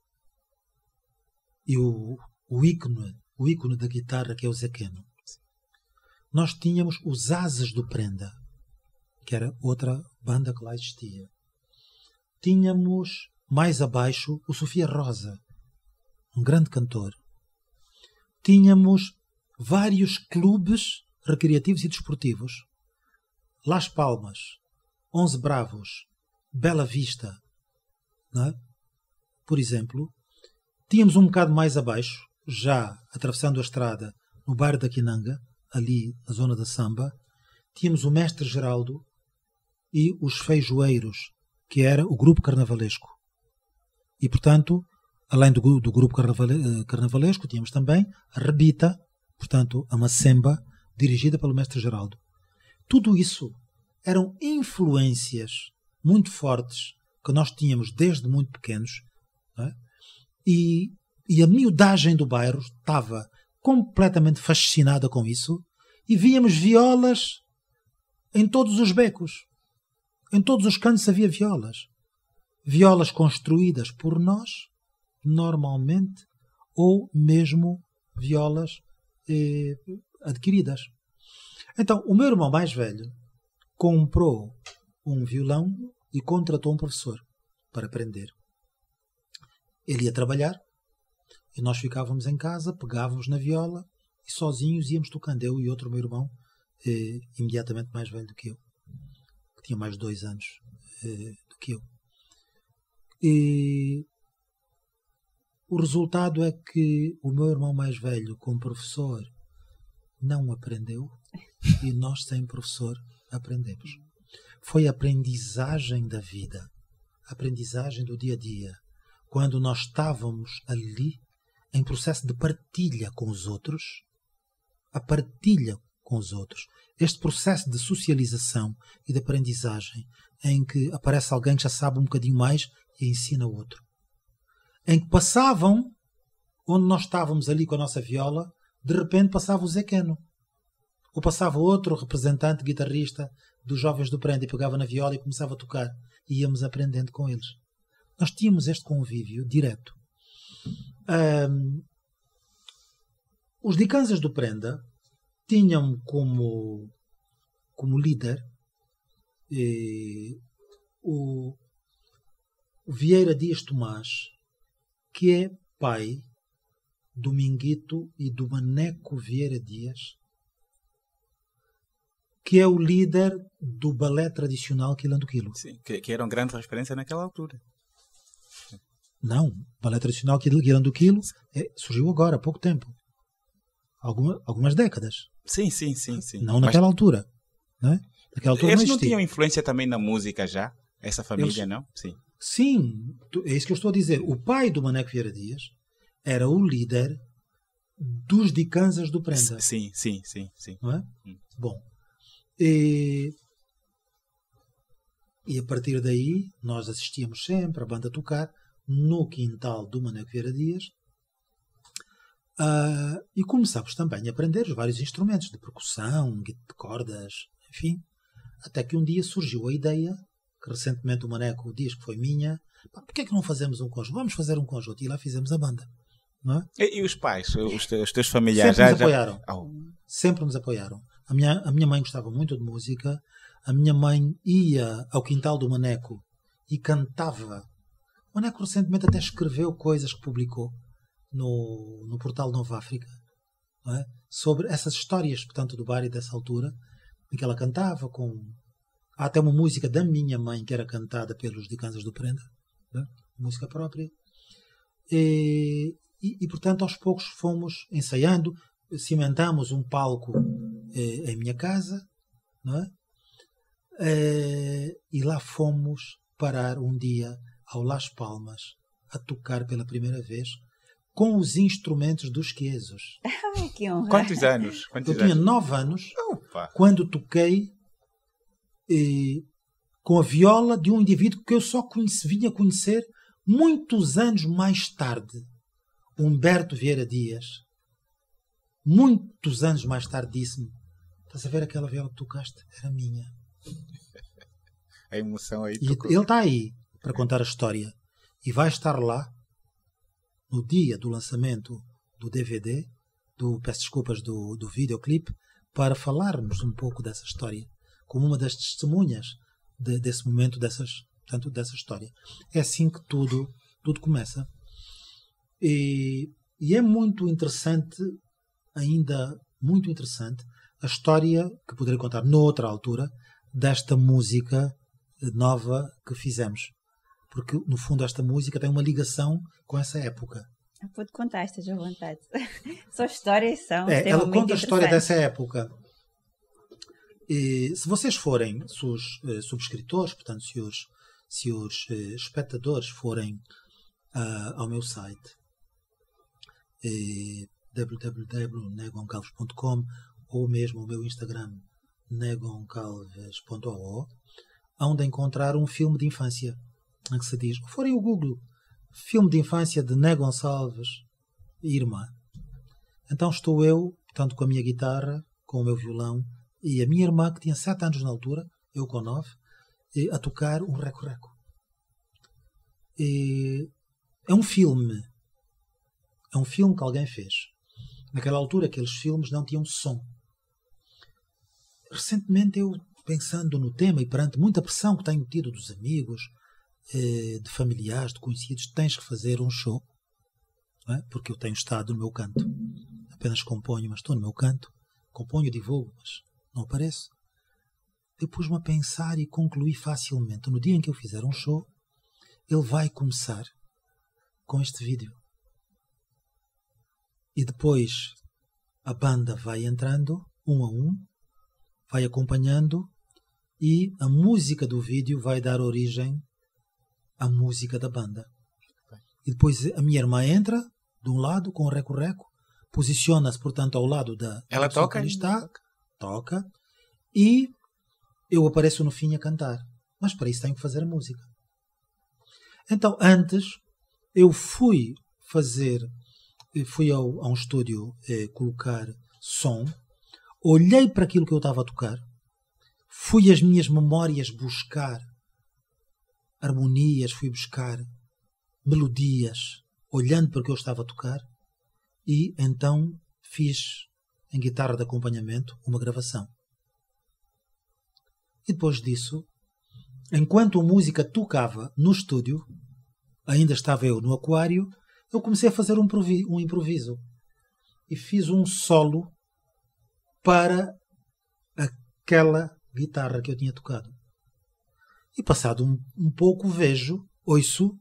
e o ícone da guitarra, que é o Zequeno. Nós tínhamos os Asas do Prenda, que era outra banda que lá existia. Tínhamos, mais abaixo, o Sofia Rosa, um grande cantor. Tínhamos vários clubes recreativos e desportivos. Las Palmas, 11 Bravos, Bela Vista, não é? Por exemplo. Tínhamos um bocado mais abaixo, já atravessando a estrada, no bairro da Quinanga, ali na zona da Samba, tínhamos o mestre Geraldo e os feijoeiros, que era o grupo carnavalesco. E, portanto, além do grupo carnavalesco, tínhamos também a Rebita, portanto, a Macemba, dirigida pelo mestre Geraldo. Tudo isso eram influências muito fortes que nós tínhamos desde muito pequenos, não é? E a miudagem do bairro estava completamente fascinada com isso, e víamos violas em todos os becos. Em todos os cantos havia violas. Violas construídas por nós, normalmente, ou mesmo violas adquiridas. Então, o meu irmão mais velho comprou um violão e contratou um professor para aprender. Ele ia trabalhar e nós ficávamos em casa, pegávamos na viola e sozinhos íamos tocando, eu e outro meu irmão, imediatamente mais velho do que eu, que tinha mais de 2 anos do que eu. E o resultado é que o meu irmão mais velho, como professor, não aprendeu, e nós, sem professor, aprendemos. Foi a aprendizagem da vida, a aprendizagem do dia a dia, quando nós estávamos ali em processo de partilha com os outros, a partilha com os outros, este processo de socialização e de aprendizagem, em que aparece alguém que já sabe um bocadinho mais e ensina o outro, em que passavam, onde nós estávamos ali com a nossa viola, de repente passava o Zé Queno, ou passava outro representante, guitarrista dos Jovens do Prenda, e pegava na viola e começava a tocar, e íamos aprendendo com eles. Nós tínhamos este convívio direto. Os Dicanzas do Prenda tinham como líder o Vieira Dias Tomás, que é pai do Minguito e do Maneco Vieira Dias, que é o líder do balé tradicional Quilando Quilo. Sim, que era uma grande referência naquela altura. Não, o balé tradicional Quilando Quilo surgiu agora, há pouco tempo. Algumas décadas. Sim. Não naquela altura. Não é? Naquela altura eles não não tinham influência também na música já? Essa família, não? Sim. Sim, é isso que eu estou a dizer. O pai do Maneco Vieira Dias era o líder dos Dicanzas do Prenda. Sim. Não é? Bom. E a partir daí nós assistíamos sempre a banda tocar no quintal do Maneco Vieira Dias, e começámos também a aprender os vários instrumentos de percussão, de cordas, enfim, até que um dia surgiu a ideia, que recentemente o Maneco diz que foi minha: porquê é que não fazemos um conjunto? Vamos fazer um conjunto. E lá fizemos a banda. Não é? E os pais, os teus familiares? Sempre nos apoiaram. Sempre nos apoiaram. A minha mãe gostava muito de música. A minha mãe ia ao quintal do Maneco e cantava. O Maneco recentemente até escreveu coisas que publicou no portal Nova África, não é? Sobre essas histórias, portanto, do bar e dessa altura, em que ela cantava com... Há até uma música da minha mãe que era cantada pelos Dicanzas do Prenda, não é? Música própria. E, portanto, aos poucos fomos ensaiando, cimentamos um palco em minha casa, não é? E lá fomos parar um dia ao Las Palmas a tocar pela primeira vez com os instrumentos dos Quezos. Ai, que honra! Quantos anos? Eu tinha 9 anos. Opa. Quando toquei com a viola de um indivíduo que eu só vinha conhecer muitos anos mais tarde, Humberto Vieira Dias. Muitos anos mais tarde disse-me: estás a ver aquela viola que tocaste? Era minha. A emoção aí. E ele está aí para contar a história. E vai estar lá no dia do lançamento do DVD, peço desculpas, do videoclipe, para falarmos um pouco dessa história, como uma das testemunhas desse momento, dessa história. É assim que tudo começa. E é muito interessante, ainda muito interessante, a história que poderei contar noutra altura desta música nova que fizemos. Porque, no fundo, esta música tem uma ligação com essa época. Pode contar, esteja à vontade. Só histórias são ela conta a história interessantes. dessa época. E, se vocês forem, se os subscritores, portanto, se os espectadores forem ao meu site www.negoncalves.com ou mesmo o meu Instagram negoncalves.oo, onde encontrar um filme de infância em que se diz, forem o Google, filme de infância de Né Gonçalves e irmã. Então estou eu, portanto, com a minha guitarra, com o meu violão, e a minha irmã, que tinha 7 anos na altura, eu com 9, a tocar um reco-reco. É um filme que alguém fez. Naquela altura, aqueles filmes não tinham som. Recentemente, eu, pensando no tema e perante muita pressão que tenho tido dos amigos, de familiares, de conhecidos, tens que fazer um show, não é? Porque eu tenho estado no meu canto. Apenas componho, mas estou no meu canto. Componho, divulgo, mas não apareço. Eu pus-me a pensar e concluí facilmente. No dia em que eu fizer um show, ele vai começar com este vídeo. E depois a banda vai entrando, um a um, vai acompanhando, e a música do vídeo vai dar origem à música da banda. E depois a minha irmã entra, de um lado, com o reco-reco, posiciona-se, portanto, ao lado da Ela pessoa toca? que ali está, toca, e eu apareço no fim a cantar. Mas para isso tenho que fazer a música. Então, antes, eu fui a um estúdio colocar som, olhei para aquilo que eu estava a tocar, fui às minhas memórias buscar harmonias, fui buscar melodias, olhando para o que eu estava a tocar, e então fiz em guitarra de acompanhamento uma gravação. E depois disso, enquanto a música tocava no estúdio, ainda estava eu no aquário, eu comecei a fazer um improviso. E fiz um solo para aquela guitarra que eu tinha tocado. E passado um pouco ouço,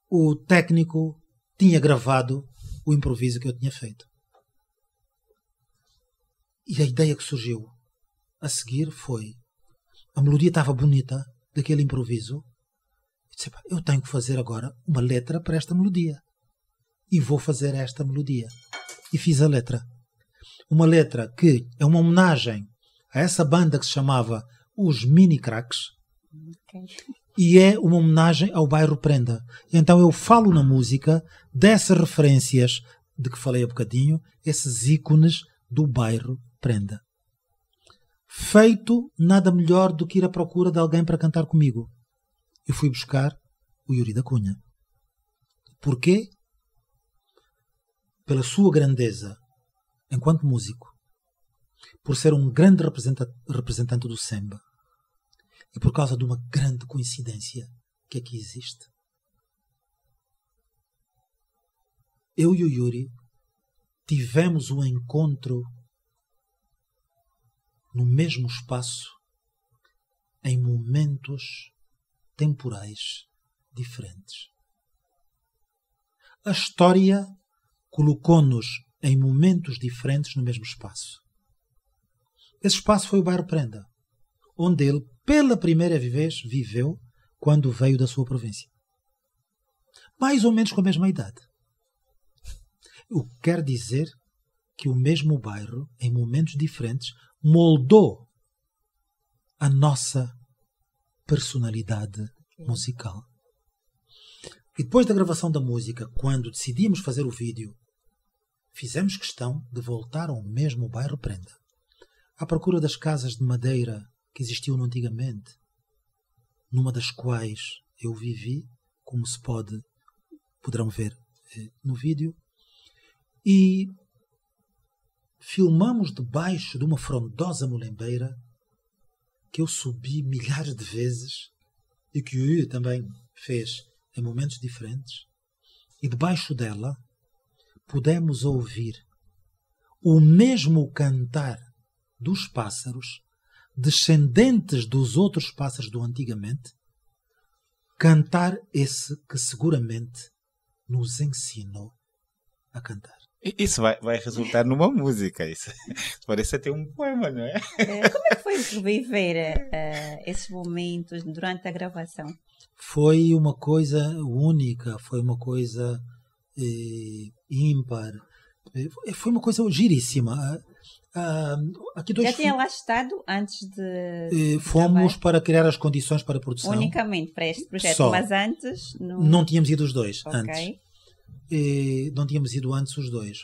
o técnico tinha gravado o improviso que eu tinha feito. E a ideia que surgiu a seguir foi, a melodia estava bonita daquele improviso. Eu disse, eu tenho que fazer agora uma letra para esta melodia. E vou fazer esta melodia. E fiz a letra. Uma letra que é uma homenagem a essa banda que se chamava Os Mini Cracks. Okay. E é uma homenagem ao bairro Prenda. Então eu falo na música dessas referências de que falei há bocadinho, esses ícones do bairro Prenda. Feito nada melhor do que ir à procura de alguém para cantar comigo. Eu fui buscar o Yuri da Cunha. Porquê? Pela sua grandeza enquanto músico, por ser um grande representante do samba e por causa de uma grande coincidência que aqui existe. Eu e o Yuri tivemos um encontro no mesmo espaço em momentos temporais diferentes. A história colocou-nos em momentos diferentes no mesmo espaço. Esse espaço foi o bairro Prenda, onde ele, pela primeira vez, viveu quando veio da sua província. Mais ou menos com a mesma idade. O que quer dizer que o mesmo bairro, em momentos diferentes, moldou a nossa personalidade musical. E depois da gravação da música, quando decidimos fazer o vídeo, fizemos questão de voltar ao mesmo bairro Prenda, à procura das casas de madeira que existiam antigamente, numa das quais eu vivi, como poderão ver no vídeo, e filmamos debaixo de uma frondosa mulembeira que eu subi milhares de vezes e que o Yuri também fez em momentos diferentes, e debaixo dela pudemos ouvir o mesmo cantar dos pássaros, descendentes dos outros pássaros do antigamente, cantar esse que seguramente nos ensinou a cantar. Isso vai resultar numa música. Isso parece até um poema, não é? Como é que foi reviver esses momentos durante a gravação? Foi uma coisa única, foi uma coisa ímpar, foi uma coisa giríssima. Aqui Já tinha lá estado antes de fomos gravar? para criar as condições para a produção. Unicamente para este projeto, Só. mas antes... Não tínhamos ido os dois Ok. antes. Não tínhamos ido antes os dois.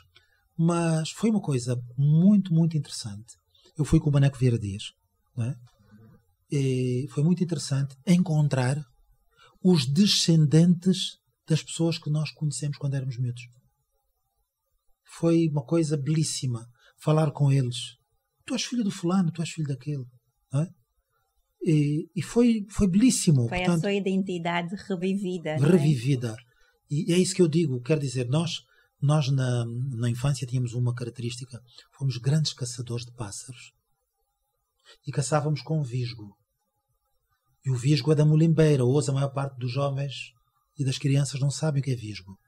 Mas foi uma coisa muito, muito interessante. Eu fui com o Maneco Vieira Dias. Não é? Foi muito interessante encontrar os descendentes das pessoas que nós conhecemos quando éramos miúdos. Foi uma coisa belíssima falar com eles. Tu és filho do fulano, tu és filho daquele. Não é? E foi belíssimo. Foi Portanto, a sua identidade revivida. não é? revivida. E é isso que eu digo. Quer dizer, nós na infância tínhamos uma característica. Fomos grandes caçadores de pássaros. E caçávamos com o visgo. E o visgo é da mulimbeira. Hoje a maior parte dos jovens e das crianças não sabem o que é visgo.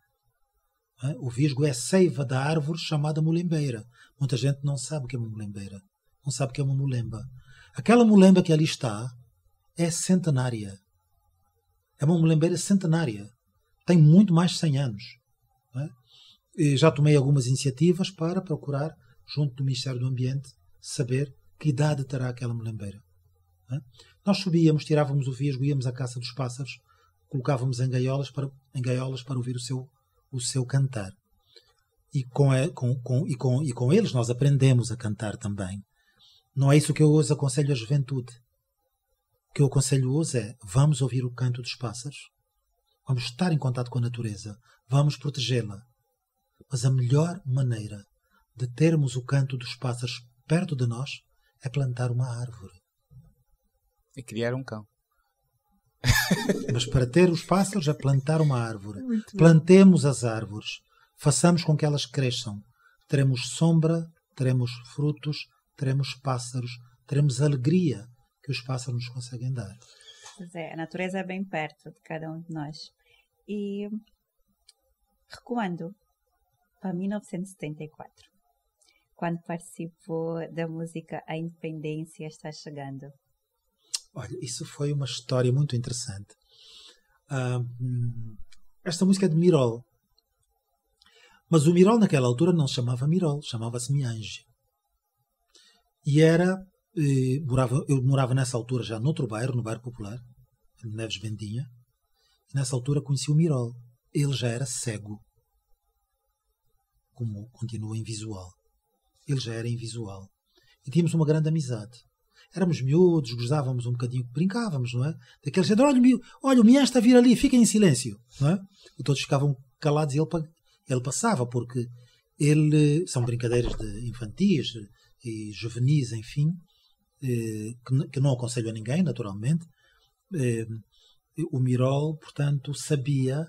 O visgo é a seiva da árvore chamada mulimbeira. Muita gente não sabe o que é uma mulimbeira. Não sabe o que é uma mulemba. Aquela mulemba que ali está é centenária. É uma mulembeira centenária. Tem muito mais de 100 anos. E já tomei algumas iniciativas para procurar, junto do Ministério do Ambiente, saber que idade terá aquela mulembeira. Nós subíamos, tirávamos o visgo, íamos à caça dos pássaros, colocávamos em gaiolas para ouvir o seu cantar. E com eles nós aprendemos a cantar também. Não é isso que eu hoje aconselho à juventude. O que eu aconselho hoje é: vamos ouvir o canto dos pássaros, vamos estar em contato com a natureza, vamos protegê-la. Mas a melhor maneira de termos o canto dos pássaros perto de nós é plantar uma árvore. E criar um cão. Mas para ter os pássaros é plantar uma árvore. Plantemos as árvores. Façamos com que elas cresçam. Teremos sombra, teremos frutos, teremos pássaros, teremos alegria que os pássaros nos conseguem dar. Pois é, a natureza é bem perto de cada um de nós. E recuando para 1974, quando participou da música A Independência Está Chegando. Olha, isso foi uma história muito interessante. Esta música é de Mirol. Mas o Mirol naquela altura não se chamava Mirol, chamava-se Miange. E eu morava nessa altura já noutro bairro, no bairro Popular, em Neves Bendinha. E nessa altura conheci o Mirol. Ele já era cego. Como continua invisual. Ele já era invisual. E tínhamos uma grande amizade. Éramos miúdos, gozávamos um bocadinho, brincávamos, não é? Daquele jeito: olha, o Mian está a vir ali, fiquem em silêncio, não é? E todos ficavam calados e ele passava, porque são brincadeiras infantis e juvenis, enfim, que não aconselho a ninguém, naturalmente. O Mirol, portanto, sabia,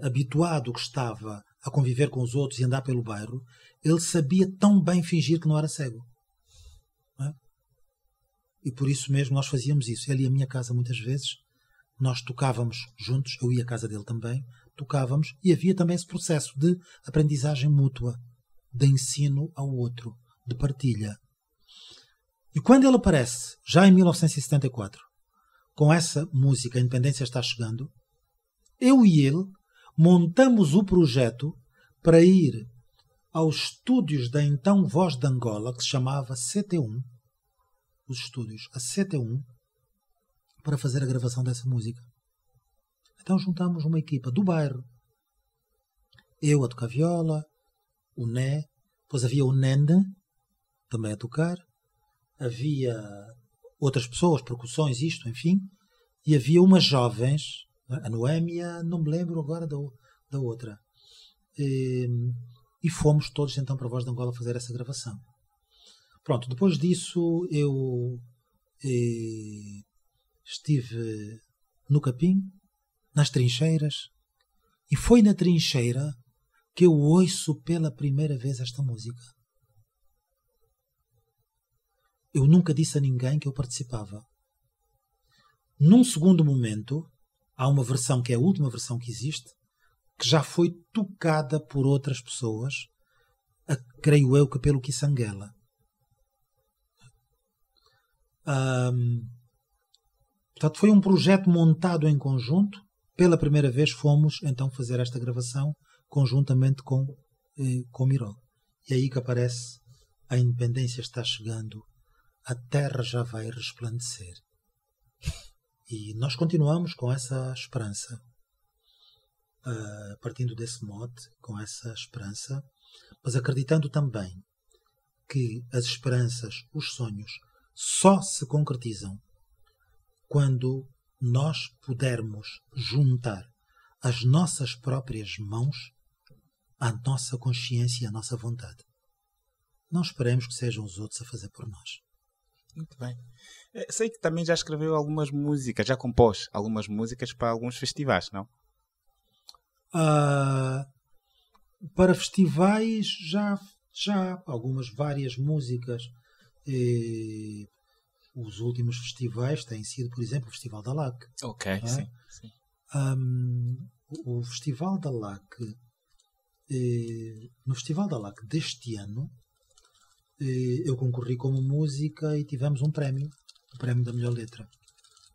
habituado que estava a conviver com os outros e andar pelo bairro, ele sabia tão bem fingir que não era cego. Não é? E por isso mesmo nós fazíamos isso. Ele ia à minha casa muitas vezes, nós tocávamos juntos, eu ia à casa dele também, tocávamos, e havia também esse processo de aprendizagem mútua, de ensino ao outro, de partilha. E quando ele aparece, já em 1974, com essa música, A Independência Está Chegando, eu e ele montamos o projeto para ir aos estúdios da então Voz de Angola, que se chamava CT1, os estúdios, a CT1, para fazer a gravação dessa música. Então juntamos uma equipa do bairro. Eu a tocar viola, o Né, depois havia o Nende, também a tocar, havia outras pessoas, percussões, isto, enfim, e havia umas jovens, a Noémia, não me lembro agora da outra. E fomos todos então para a Voz de Angola fazer essa gravação. Pronto, depois disso eu estive no Capim, nas trincheiras, e foi na trincheira que eu ouço pela primeira vez esta música. Eu nunca disse a ninguém que eu participava. Num segundo momento, há uma versão que é a última versão que existe, que já foi tocada por outras pessoas, creio eu que pelo Kisangela. Portanto, foi um projeto montado em conjunto. Pela primeira vez fomos então fazer esta gravação conjuntamente com Miró. E aí que aparece: a independência está chegando, a terra já vai resplandecer. E nós continuamos com essa esperança, partindo desse mote, com essa esperança, mas acreditando também que as esperanças, os sonhos, só se concretizam quando nós pudermos juntar as nossas próprias mãos à nossa consciência e à nossa vontade. Não esperemos que sejam os outros a fazer por nós. Muito bem. Sei que também já escreveu algumas músicas, já compôs algumas músicas para alguns festivais, não? Para festivais já algumas, várias músicas. Os últimos festivais têm sido, por exemplo, o Festival da LAC. Ok, é? Sim. O Festival da LAC, no Festival da LAC deste ano, eu concorri como música e tivemos um prémio, o prémio da melhor letra.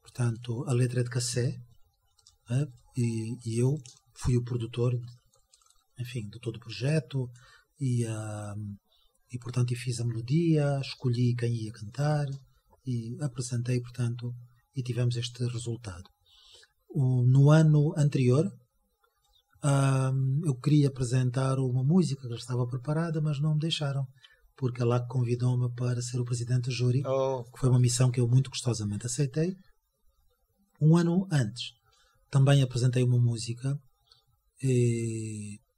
Portanto, a letra é de Cassé, e eu fui o produtor, enfim, de todo o projeto, e portanto, fiz a melodia, escolhi quem ia cantar e apresentei, portanto, e tivemos este resultado. No ano anterior, eu queria apresentar uma música que já estava preparada, mas não me deixaram, porque a LAC convidou-me para ser o presidente do júri, que foi uma missão que eu muito gostosamente aceitei. Um ano antes, também apresentei uma música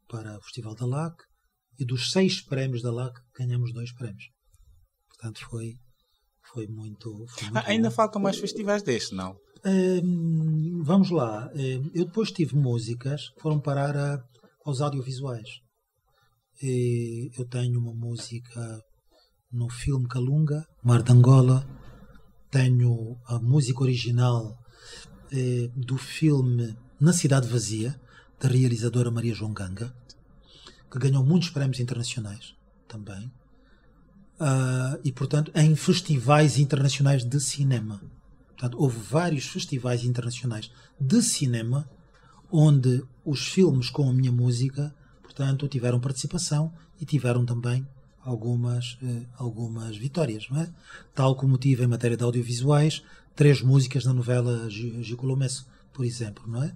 para o Festival da LAC, e dos 6 prémios da LAC ganhamos 2 prémios. Portanto, foi muito ainda bom. faltam mais festivais destes, não? Vamos lá. Eu depois tive músicas que foram parar aos audiovisuais. Eu tenho uma música no filme Calunga, Mar de Angola. Tenho a música original do filme Na Cidade Vazia, da realizadora Maria João Ganga, que ganhou muitos prémios internacionais também. E, portanto, em festivais internacionais de cinema. Portanto, houve vários festivais internacionais de cinema onde os filmes com a minha música, portanto, tiveram participação e tiveram também algumas vitórias, não é? Tal como tive em matéria de audiovisuais 3 músicas na novela Gicolomesso, por exemplo, não é?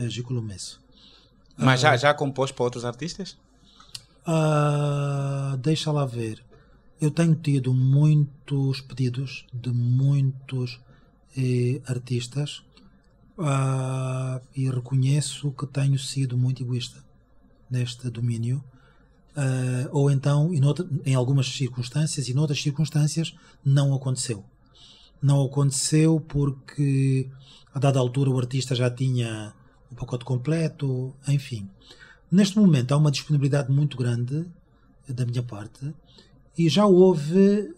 Gicolomesso. Mas já compôs para outros artistas? Deixa lá ver. Eu tenho tido muitos pedidos de muitos artistas, e reconheço que tenho sido muito egoísta neste domínio, ou então em algumas circunstâncias, e noutras circunstâncias não aconteceu. Não aconteceu porque a dada altura o artista já tinha o pacote completo, enfim. Neste momento há uma disponibilidade muito grande da minha parte, e já houve,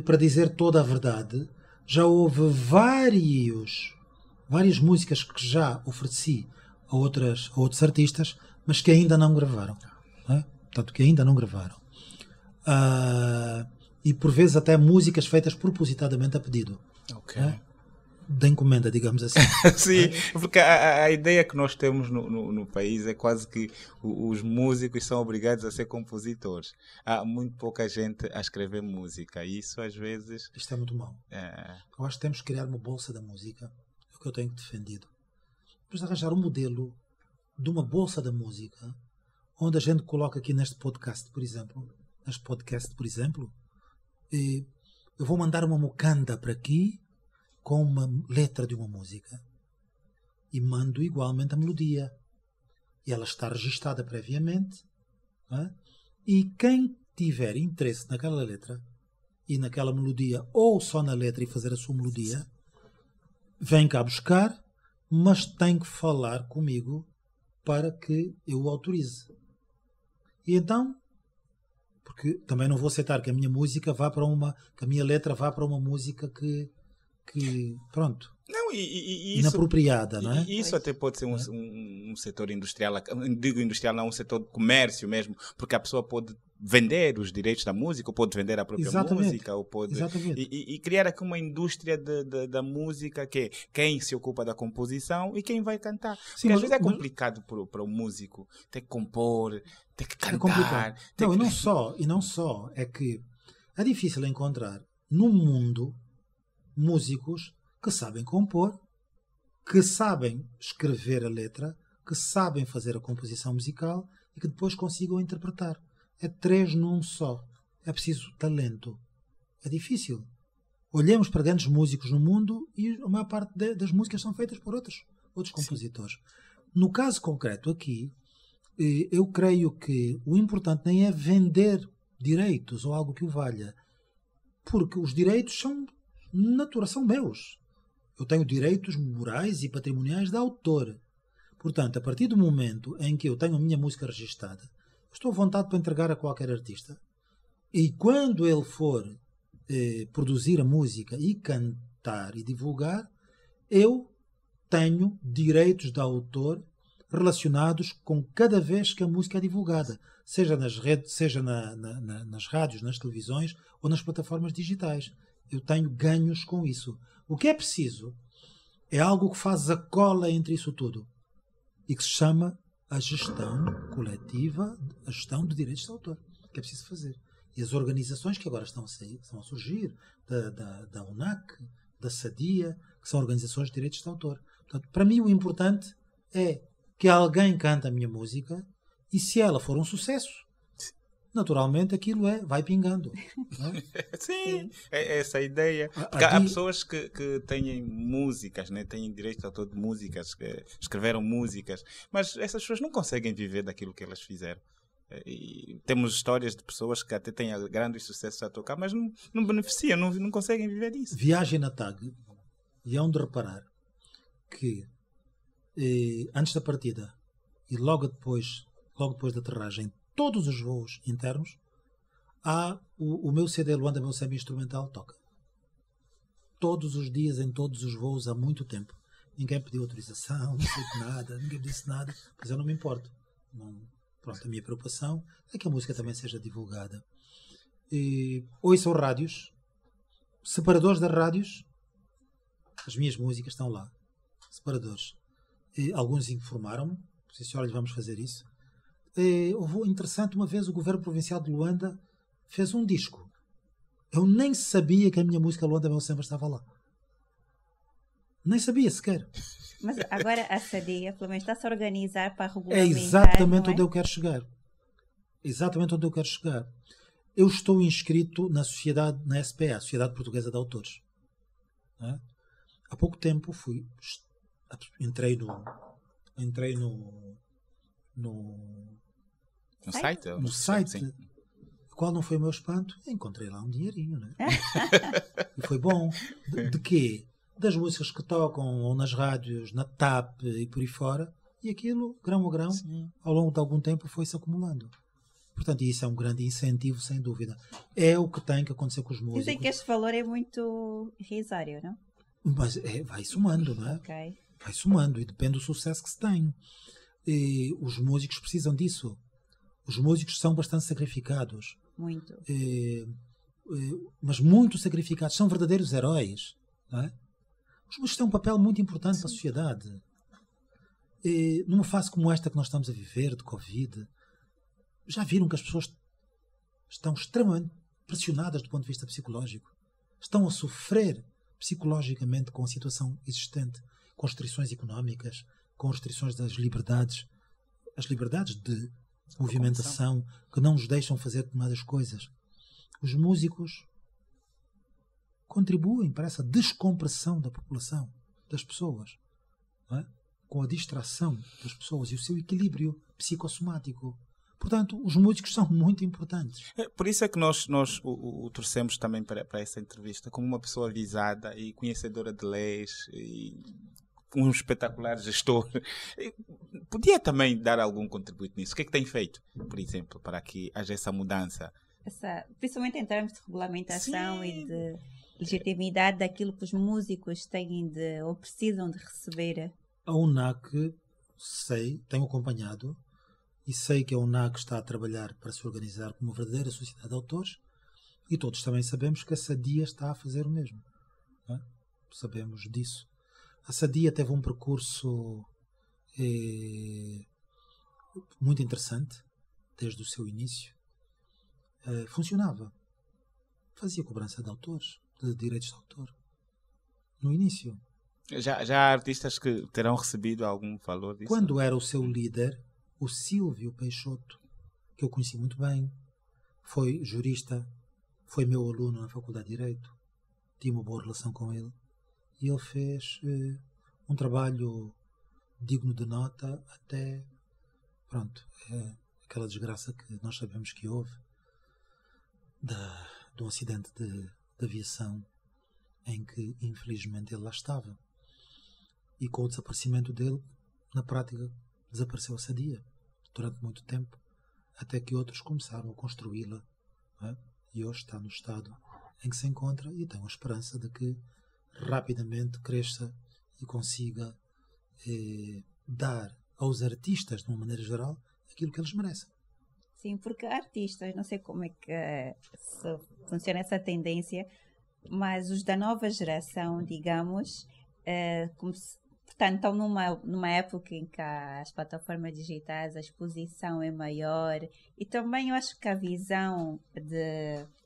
para dizer toda a verdade, já houve várias músicas que já ofereci a outros artistas, mas que ainda não gravaram. Não é? Portanto, que ainda não gravaram. E por vezes até músicas feitas propositadamente a pedido. Ok. Não é? Da encomenda, digamos assim. Sim, porque a ideia que nós temos no país é quase que os músicos são obrigados a ser compositores. Há muito pouca gente a escrever música, e isso às vezes... Isto é muito mau. Eu acho que temos que criar uma bolsa da música, é o que eu tenho defendido. Depois de arranjar um modelo de uma bolsa da música, onde a gente coloca aqui neste podcast, por exemplo, eu vou mandar uma mocanda para aqui, com uma letra de uma música, e mando igualmente a melodia, e ela está registada previamente, não é? E quem tiver interesse naquela letra e naquela melodia, ou só na letra e fazer a sua melodia, vem cá buscar, mas tem que falar comigo para que eu o autorize. E então, porque também não vou aceitar que a minha música que a minha letra vá para uma música que que, pronto, Não, e isso, inapropriada, não é? e isso até pode ser um setor industrial, digo industrial, não, um setor de comércio mesmo, porque a pessoa pode vender os direitos da música, ou pode vender a própria Exatamente. música, ou pode Exatamente. e criar aqui uma indústria da música, que é quem se ocupa da composição e quem vai cantar. Sim, Porque às mas- vezes é mas- complicado para o músico ter que compor, ter que É cantar. complicado. ter Não, que- e não só, é que é difícil encontrar no mundo músicos que sabem compor, que sabem escrever a letra, que sabem fazer a composição musical e que depois consigam interpretar. É 3 num só. É preciso talento. É difícil. Olhemos para grandes músicos no mundo e a maior parte das músicas são feitas por outros compositores. No caso concreto aqui, eu creio que o importante nem é vender direitos ou algo que o valha, porque os direitos são são meus. Eu tenho direitos morais e patrimoniais de autor. Portanto, a partir do momento em que eu tenho a minha música registada, estou à vontade para entregar a qualquer artista. E quando ele for produzir a música e cantar e divulgar, eu tenho direitos de autor relacionados com cada vez que a música é divulgada, seja nas redes, seja nas rádios, nas televisões ou nas plataformas digitais. Eu tenho ganhos com isso. O que é preciso é algo que faz a cola entre isso tudo e que se chama a gestão coletiva, a gestão de direitos de autor, que é preciso fazer. E as organizações que agora estão a surgir, da UNAC, da SADIA, que são organizações de direitos de autor. Portanto, para mim o importante é que alguém cante a minha música e se ela for um sucesso, naturalmente aquilo vai pingando. Não é? Sim, é essa a ideia. Porque há pessoas que têm músicas, né? Têm direito de autor de músicas, que escreveram músicas, mas essas pessoas não conseguem viver daquilo que elas fizeram. E temos histórias de pessoas que até têm grandes sucessos a tocar, mas não beneficiam, não conseguem viver disso. Viagem na TAG e hão de reparar que antes da partida e logo depois da aterragem, todos os voos internos, há o meu CD Luanda, meu semi-instrumental, toca. Todos os dias, em todos os voos, há muito tempo. Ninguém pediu autorização, não sei de nada, ninguém disse nada, mas eu não me importo. Pronto, a minha preocupação é que a música também seja divulgada. Ouçam rádios, separadores das rádios, as minhas músicas estão lá, separadores. Alguns informaram-me, disse, olha, vamos fazer isso. Houve interessante, uma vez o governo provincial de Luanda fez um disco. Eu nem sabia que a minha música Luanda Meu Samba estava lá. Nem sabia sequer. Mas agora a SADIA, pelo menos, está-se a organizar para É regulamentar. exatamente não é? onde eu quero chegar. Exatamente onde eu quero chegar. Eu estou inscrito na sociedade, na SPA, Sociedade Portuguesa de Autores. Não é? Há pouco tempo entrei No site? no site, Sim. qual não foi o meu espanto? Encontrei lá um dinheirinho, né? E foi bom. De quê? Das músicas que tocam ou nas rádios, na TAP e por aí fora, e aquilo, grão a grão, Sim. ao longo de algum tempo foi-se acumulando. Portanto, isso é um grande incentivo, sem dúvida. É o que tem que acontecer com os músicos. Dizem que este valor é muito irrisório, não? Mas vai somando, não é? Ok. Vai somando e depende do sucesso que se tem. E os músicos precisam disso. Os músicos são bastante sacrificados. Muito. Mas muito sacrificados. São verdadeiros heróis. Não é? Os músicos têm um papel muito importante para a sociedade. Numa fase como esta que nós estamos a viver, de Covid, já viram que as pessoas estão extremamente pressionadas do ponto de vista psicológico. Estão a sofrer psicologicamente com a situação existente, com restrições económicas, com restrições das liberdades, as liberdades de movimentação que não nos deixam fazer determinadas coisas. Os músicos contribuem para essa descompressão da população, das pessoas, não é? Com a distração das pessoas e o seu equilíbrio psicossomático. Portanto, os músicos são muito importantes. Por isso é que nós o trouxemos também para essa entrevista como uma pessoa avisada e conhecedora de leis e um espetacular gestor. Podia também dar algum contributo nisso. O que é que tem feito, por exemplo, para que haja essa mudança? Principalmente em termos de regulamentação Sim. e de legitimidade daquilo que os músicos têm de ou precisam de receber? A UNAC, tenho acompanhado e sei que a UNAC está a trabalhar para se organizar como uma verdadeira sociedade de autores e todos também sabemos que a Sadia está a fazer o mesmo. Não é? Sabemos disso. A Sadia teve um percurso muito interessante desde o seu início. Funcionava. Fazia cobrança de autores, de direitos de autor. No início. Já há artistas que terão recebido algum valor disso? Quando era o seu líder, o Silvio Peixoto, que eu conheci muito bem, foi jurista, foi meu aluno na Faculdade de Direito, tinha uma boa relação com ele, e ele fez um trabalho digno de nota até, pronto, aquela desgraça que nós sabemos que houve, de um acidente de aviação em que, infelizmente, ele lá estava. E com o desaparecimento dele, na prática, desapareceu a Sadia durante muito tempo, até que outros começaram a construí-la, não é? E hoje está no estado em que se encontra e tem a esperança de que rapidamente cresça e consiga dar aos artistas, de uma maneira geral, aquilo que eles merecem. Sim, porque artistas, não sei como é que funciona essa tendência, mas os da nova geração, digamos, portanto, estão numa época em que as plataformas digitais, a exposição é maior e também eu acho que a visão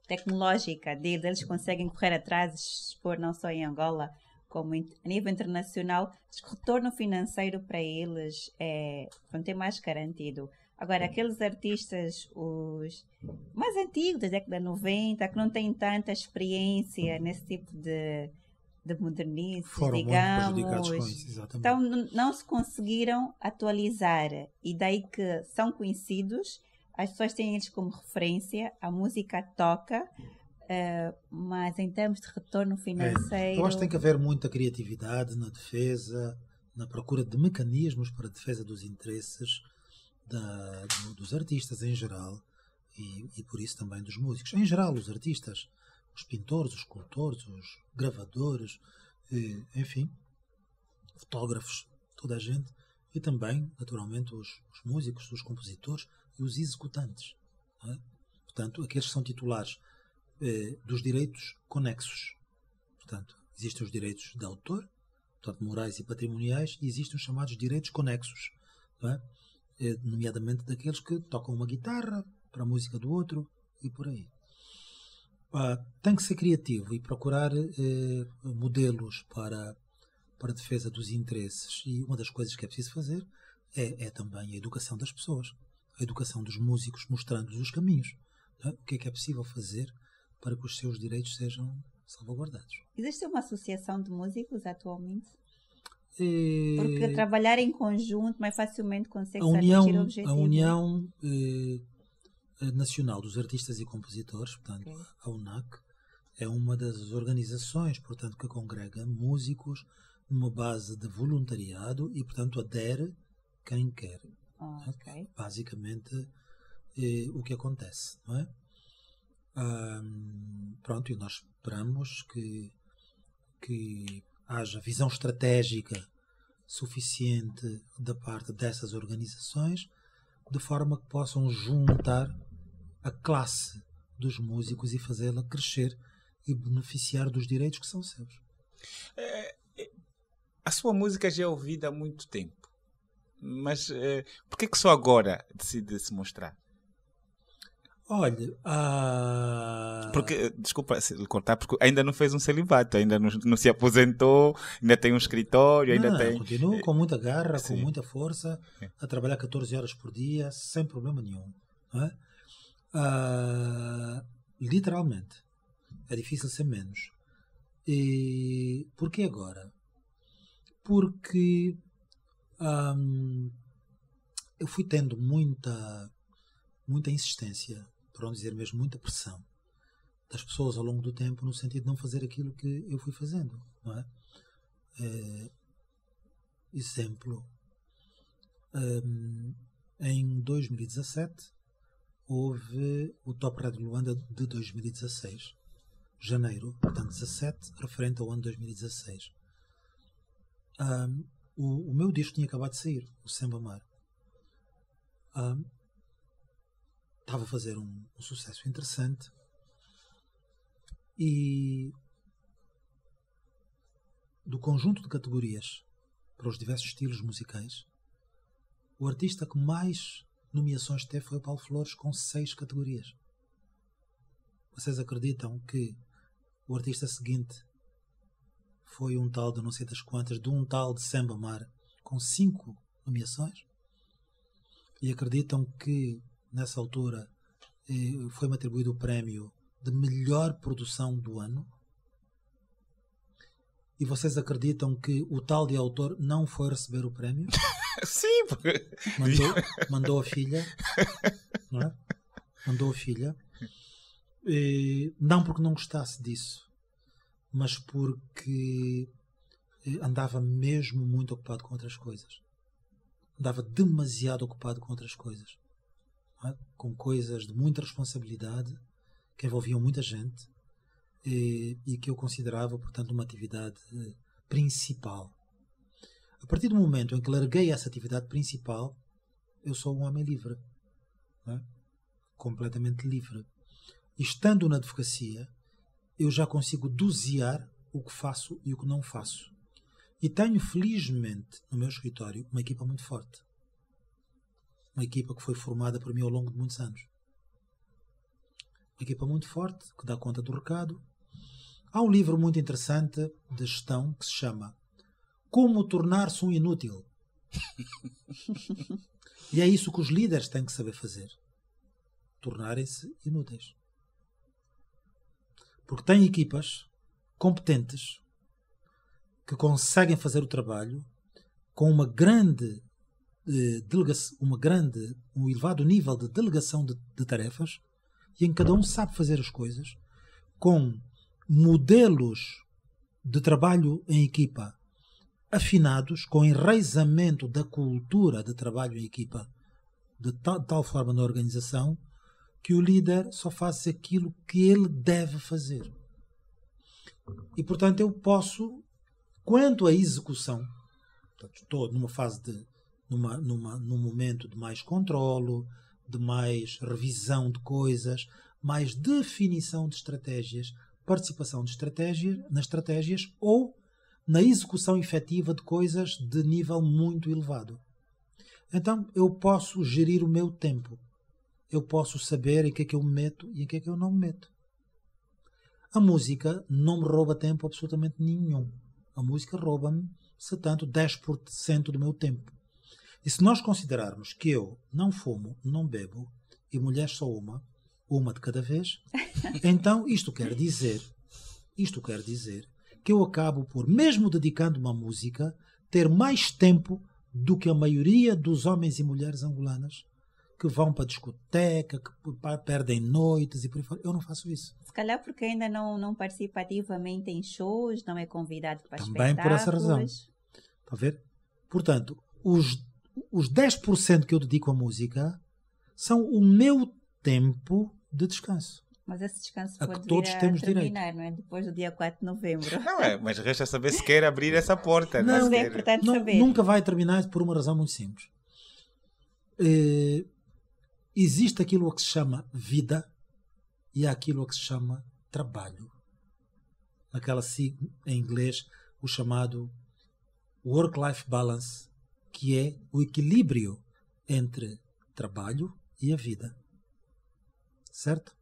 tecnológica deles conseguem correr atrás, expor não só em Angola, como a nível internacional, acho que o retorno financeiro para eles é mais garantido. Agora, aqueles artistas, os mais antigos, da década de 90, que não têm tanta experiência nesse tipo de modernice, foram digamos, muito prejudicados com isso, exatamente. Então não se conseguiram atualizar e daí que são conhecidos, as pessoas têm eles como referência, a música toca, mas em termos de retorno financeiro... Eu acho que tem que haver muita criatividade na defesa, na procura de mecanismos para a defesa dos interesses dos artistas em geral e por isso também dos músicos. Em geral, os artistas, os pintores, os escultores, os gravadores, enfim, fotógrafos, toda a gente, e também, naturalmente, os músicos, os compositores e os executantes. Não é? Portanto, aqueles que são titulares dos direitos conexos. Portanto, existem os direitos de autor, portanto, morais e patrimoniais, e existem os chamados direitos conexos, não é? Nomeadamente daqueles que tocam uma guitarra para a música do outro e por aí. Tem que ser criativo e procurar modelos para a defesa dos interesses. E uma das coisas que é preciso fazer é também a educação das pessoas, a educação dos músicos, mostrando-lhes os caminhos. Não é? O que é possível fazer para que os seus direitos sejam salvaguardados. Existe uma associação de músicos atualmente? Porque trabalhar em conjunto mais facilmente consegue atingir o objetivo. A União Nacional dos Artistas e Compositores, portanto, okay. A UNAC, é uma das organizações, portanto, que congrega músicos numa base de voluntariado e, portanto, adere quem quer. Okay. Basicamente, o que acontece, não é? Pronto, e nós esperamos que haja visão estratégica suficiente da parte dessas organizações, de forma que possam juntar a classe dos músicos e fazê-la crescer e beneficiar dos direitos que são seus. A sua música já é ouvida há muito tempo, mas por que só agora decide se mostrar? Olha, porque, desculpa se lhe cortar, porque ainda não fez um celibato, ainda não se aposentou, ainda tem um escritório, ainda tem... Continuo com muita garra, com muita força, a trabalhar 14 horas por dia, sem problema nenhum. Não é? Literalmente. É difícil ser menos. E porquê agora? Porque eu fui tendo muita insistência, para não dizer mesmo muita pressão das pessoas ao longo do tempo, no sentido de não fazer aquilo que eu fui fazendo, não é? Exemplo, em 2017 houve o Top Rádio Luanda de 2016, janeiro, portanto 17, referente ao ano 2016. O meu disco tinha acabado de sair, o Samba Mar. Estava a fazer um sucesso interessante e do conjunto de categorias para os diversos estilos musicais, o artista que mais nomeações teve foi o Paulo Flores, com 6 categorias. Vocês acreditam que o artista seguinte foi um tal de não sei das quantas, de um tal de Samba Mar, com 5 nomeações? E acreditam que nessa altura foi-me atribuído o prémio de melhor produção do ano? E vocês acreditam que o tal de autor não foi receber o prémio? Sim, porque... Mandou a filha, não é? Mandou a filha, não porque não gostasse disso, mas porque andava mesmo muito ocupado com outras coisas. Andava demasiado ocupado com outras coisas, não é? Com coisas de muita responsabilidade, que envolviam muita gente, e que eu considerava, portanto, uma atividade principal. A partir do momento em que larguei essa atividade principal, eu sou um homem livre, não é? Completamente livre. E estando na advocacia, eu já consigo dosear o que faço e o que não faço. E tenho, felizmente, no meu escritório, uma equipa muito forte. Uma equipa que foi formada por mim ao longo de muitos anos. Uma equipa muito forte, que dá conta do recado. Há um livro muito interessante de gestão que se chama Como Tornar-se um Inútil. E é isso que os líderes têm que saber fazer. Tornarem-se inúteis. Porque têm equipas competentes que conseguem fazer o trabalho com uma grande delegação, um elevado nível de delegação de tarefas, e em que cada um sabe fazer as coisas, com modelos de trabalho em equipa afinados, com enraizamento da cultura de trabalho em equipa de tal forma na organização que o líder só faz aquilo que ele deve fazer. E, portanto, eu posso, quanto à execução, portanto, estou numa fase num momento de mais controlo, de mais revisão de coisas, mais definição de estratégias, participação de nas estratégias ou na execução efetiva de coisas de nível muito elevado. Então, eu posso gerir o meu tempo. Eu posso saber em que é que eu me meto e em que é que eu não me meto. A música não me rouba tempo absolutamente nenhum. A música rouba-me, se tanto, 10% do meu tempo. E se nós considerarmos que eu não fumo, não bebo, e mulher só uma de cada vez, então isto quer dizer que eu acabo por, mesmo dedicando-me à música, ter mais tempo do que a maioria dos homens e mulheres angolanas que vão para a discoteca, que perdem noites e por aí fora. Eu não faço isso. Se calhar porque ainda não participa ativamente em shows, não é convidado para também espetáculos. Por essa razão. Está a ver? Portanto, os 10% que eu dedico à música são o meu tempo de descanso. Mas esse descanso a pode que todos temos terminar, direito. não é? Depois do dia 4 de novembro. Não é, mas resta saber se quer abrir essa porta. Mas é importante saber. Nunca vai terminar por uma razão muito simples. Existe aquilo a que se chama vida e há aquilo a que se chama trabalho. Naquela em inglês, o chamado work-life balance, que é o equilíbrio entre trabalho e a vida. Certo?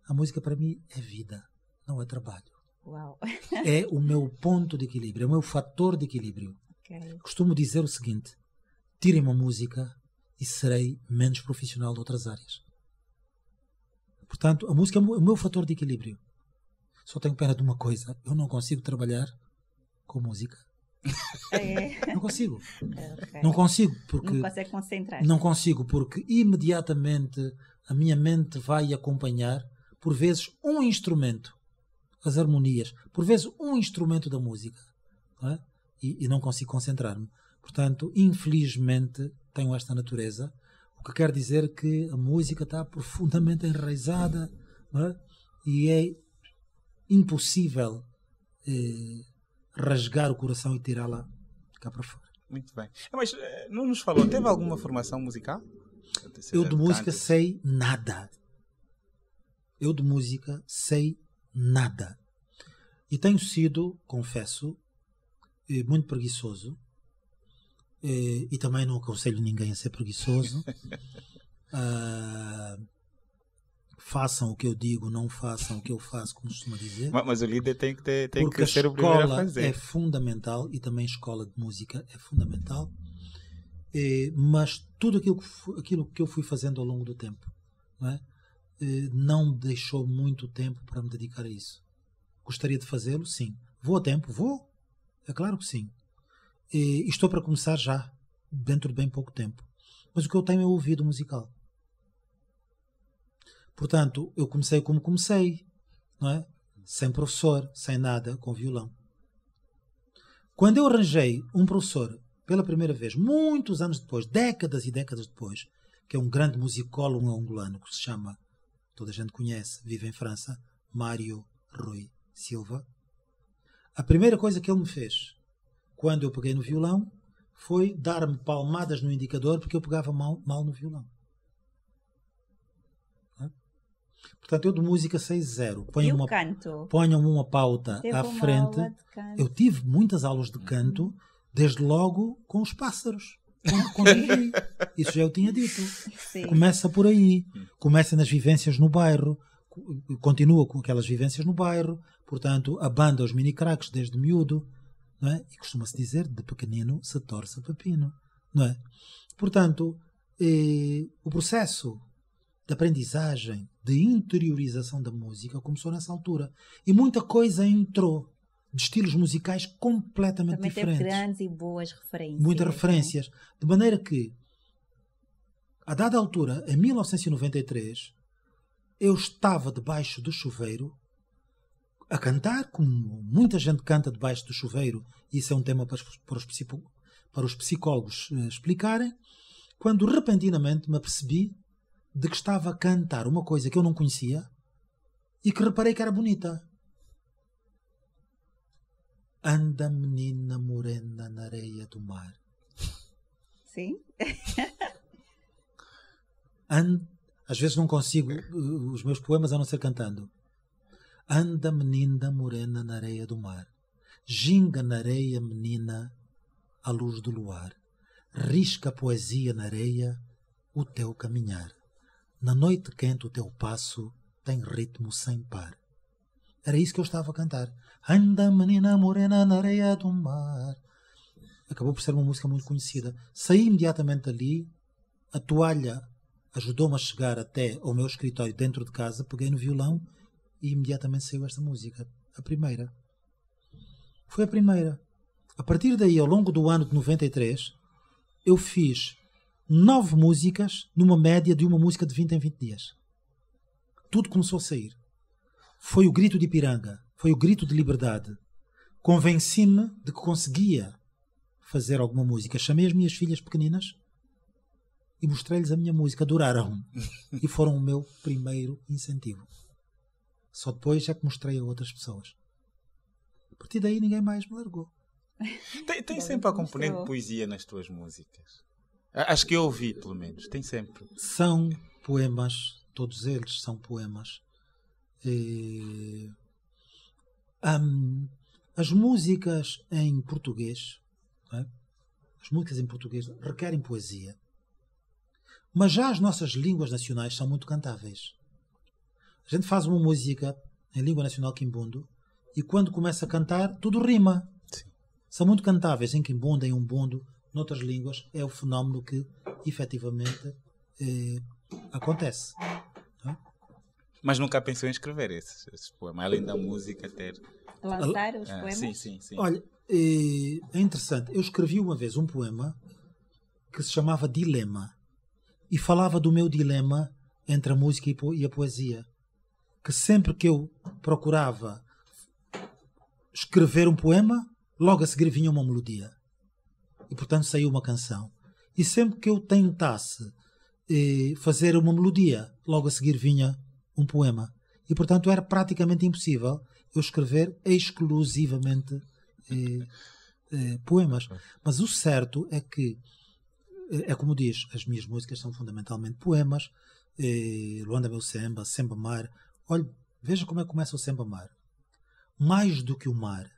A música para mim é vida, não é trabalho. Uau. É o meu ponto de equilíbrio, é o meu fator de equilíbrio. Okay. Costumo dizer o seguinte: tirem-me a música e serei menos profissional de outras áreas. Portanto, a música é o meu fator de equilíbrio. Só tenho pena de uma coisa: eu não consigo trabalhar com música. Não consigo. Okay. Não consigo porque não consegue concentrar. Não consigo porque imediatamente a minha mente vai acompanhar, por vezes, um instrumento, as harmonias, por vezes um instrumento da música, não é? E não consigo concentrar-me. Portanto, infelizmente, tenho esta natureza, o que quer dizer que a música está profundamente enraizada, não é? E é impossível rasgar o coração e tirá-la cá para fora. Muito bem. Mas não nos falou, teve alguma formação musical? Eu de música sei nada. Eu de música sei nada. E tenho sido, confesso, muito preguiçoso. E também não aconselho ninguém a ser preguiçoso. Façam o que eu digo, não façam o que eu faço, como costuma dizer. Mas o líder tem porque que ser o primeiro a fazer. É fundamental, e também a escola de música é fundamental. Mas tudo aquilo que eu fui fazendo ao longo do tempo, não é? Não me deixou muito tempo para me dedicar a isso. Gostaria de fazê-lo? Sim. Vou a tempo? Vou. É claro que sim. E estou para começar já, dentro de bem pouco tempo. Mas o que eu tenho é o ouvido musical. Portanto, eu comecei como comecei, não é? Sem professor, sem nada, com violão. Quando eu arranjei um professor pela primeira vez, muitos anos depois, décadas e décadas depois, que é um grande musicólogo angolano que se chama, toda a gente conhece, vive em França, Mário Rui Silva. A primeira coisa que ele me fez, quando eu peguei no violão, foi dar-me palmadas no indicador, porque eu pegava mal no violão. Portanto, eu de música sei zero. Ponham uma pauta à frente. Eu tive muitas aulas de canto, desde logo com os pássaros. Isso já eu tinha dito. Sim. Começa por aí. Começa nas vivências no bairro. Continua com aquelas vivências no bairro. Portanto, a banda, os mini-craques, desde miúdo. Não é? E costuma-se dizer, de pequenino se torce pepino. Não é? Portanto, o processo de aprendizagem, de interiorização da música começou nessa altura. E muita coisa entrou de estilos musicais completamente também diferentes. Teve grandes e boas referências. Muitas referências. De maneira que, a dada altura, em 1993, eu estava debaixo do chuveiro a cantar, como muita gente canta debaixo do chuveiro, e isso é um tema para os psicólogos explicarem, quando repentinamente me apercebi de que estava a cantar uma coisa que eu não conhecia e que reparei que era bonita. Anda, menina morena na areia do mar. Sim. Às vezes não consigo os meus poemas a não ser cantando. Anda, menina morena na areia do mar. Ginga na areia, menina, à luz do luar. Risca a poesia na areia, o teu caminhar. Na noite quente o teu passo tem ritmo sem par. Era isso que eu estava a cantar. Anda, menina morena na areia do mar. Acabou por ser uma música muito conhecida. Saí imediatamente dali. A toalha ajudou-me a chegar até ao meu escritório dentro de casa. Peguei no violão e imediatamente saiu esta música. A primeira. Foi a primeira. A partir daí, ao longo do ano de 93, eu fiz 9 músicas numa média de uma música de 20 em 20 dias. Tudo começou a sair. Foi o grito de Ipiranga. Foi o grito de liberdade. Convenci-me de que conseguia fazer alguma música. Chamei as minhas filhas pequeninas e mostrei-lhes a minha música. Adoraram. E foram o meu primeiro incentivo. Só depois é que mostrei a outras pessoas. A partir daí ninguém mais me largou. Tem sempre a componente de poesia nas tuas músicas. Acho que eu ouvi, pelo menos. Tem sempre. São poemas. Todos eles são poemas. As músicas em português, não é? As músicas em português requerem poesia. Mas já as nossas línguas nacionais são muito cantáveis. A gente faz uma música em língua nacional quimbundo e quando começa a cantar, tudo rima. Sim. São muito cantáveis em quimbundo, em umbundo, noutras línguas. É o fenómeno que efetivamente acontece. Não é? Mas nunca pensou em escrever esses poemas, além da música ter... Lançar os poemas? Sim. Olha, é interessante. Eu escrevi uma vez um poema que se chamava Dilema e falava do meu dilema entre a música e a poesia. Que sempre que eu procurava escrever um poema, logo a seguir vinha uma melodia. E, portanto, saiu uma canção. E sempre que eu tentasse fazer uma melodia, logo a seguir vinha um poema. E, portanto, era praticamente impossível eu escrever exclusivamente poemas. Mas o certo é que, é como diz, as minhas músicas são fundamentalmente poemas. Luanda meu Semba, Semba Mar. Olha, veja como é que começa o Semba Mar. Mais do que o mar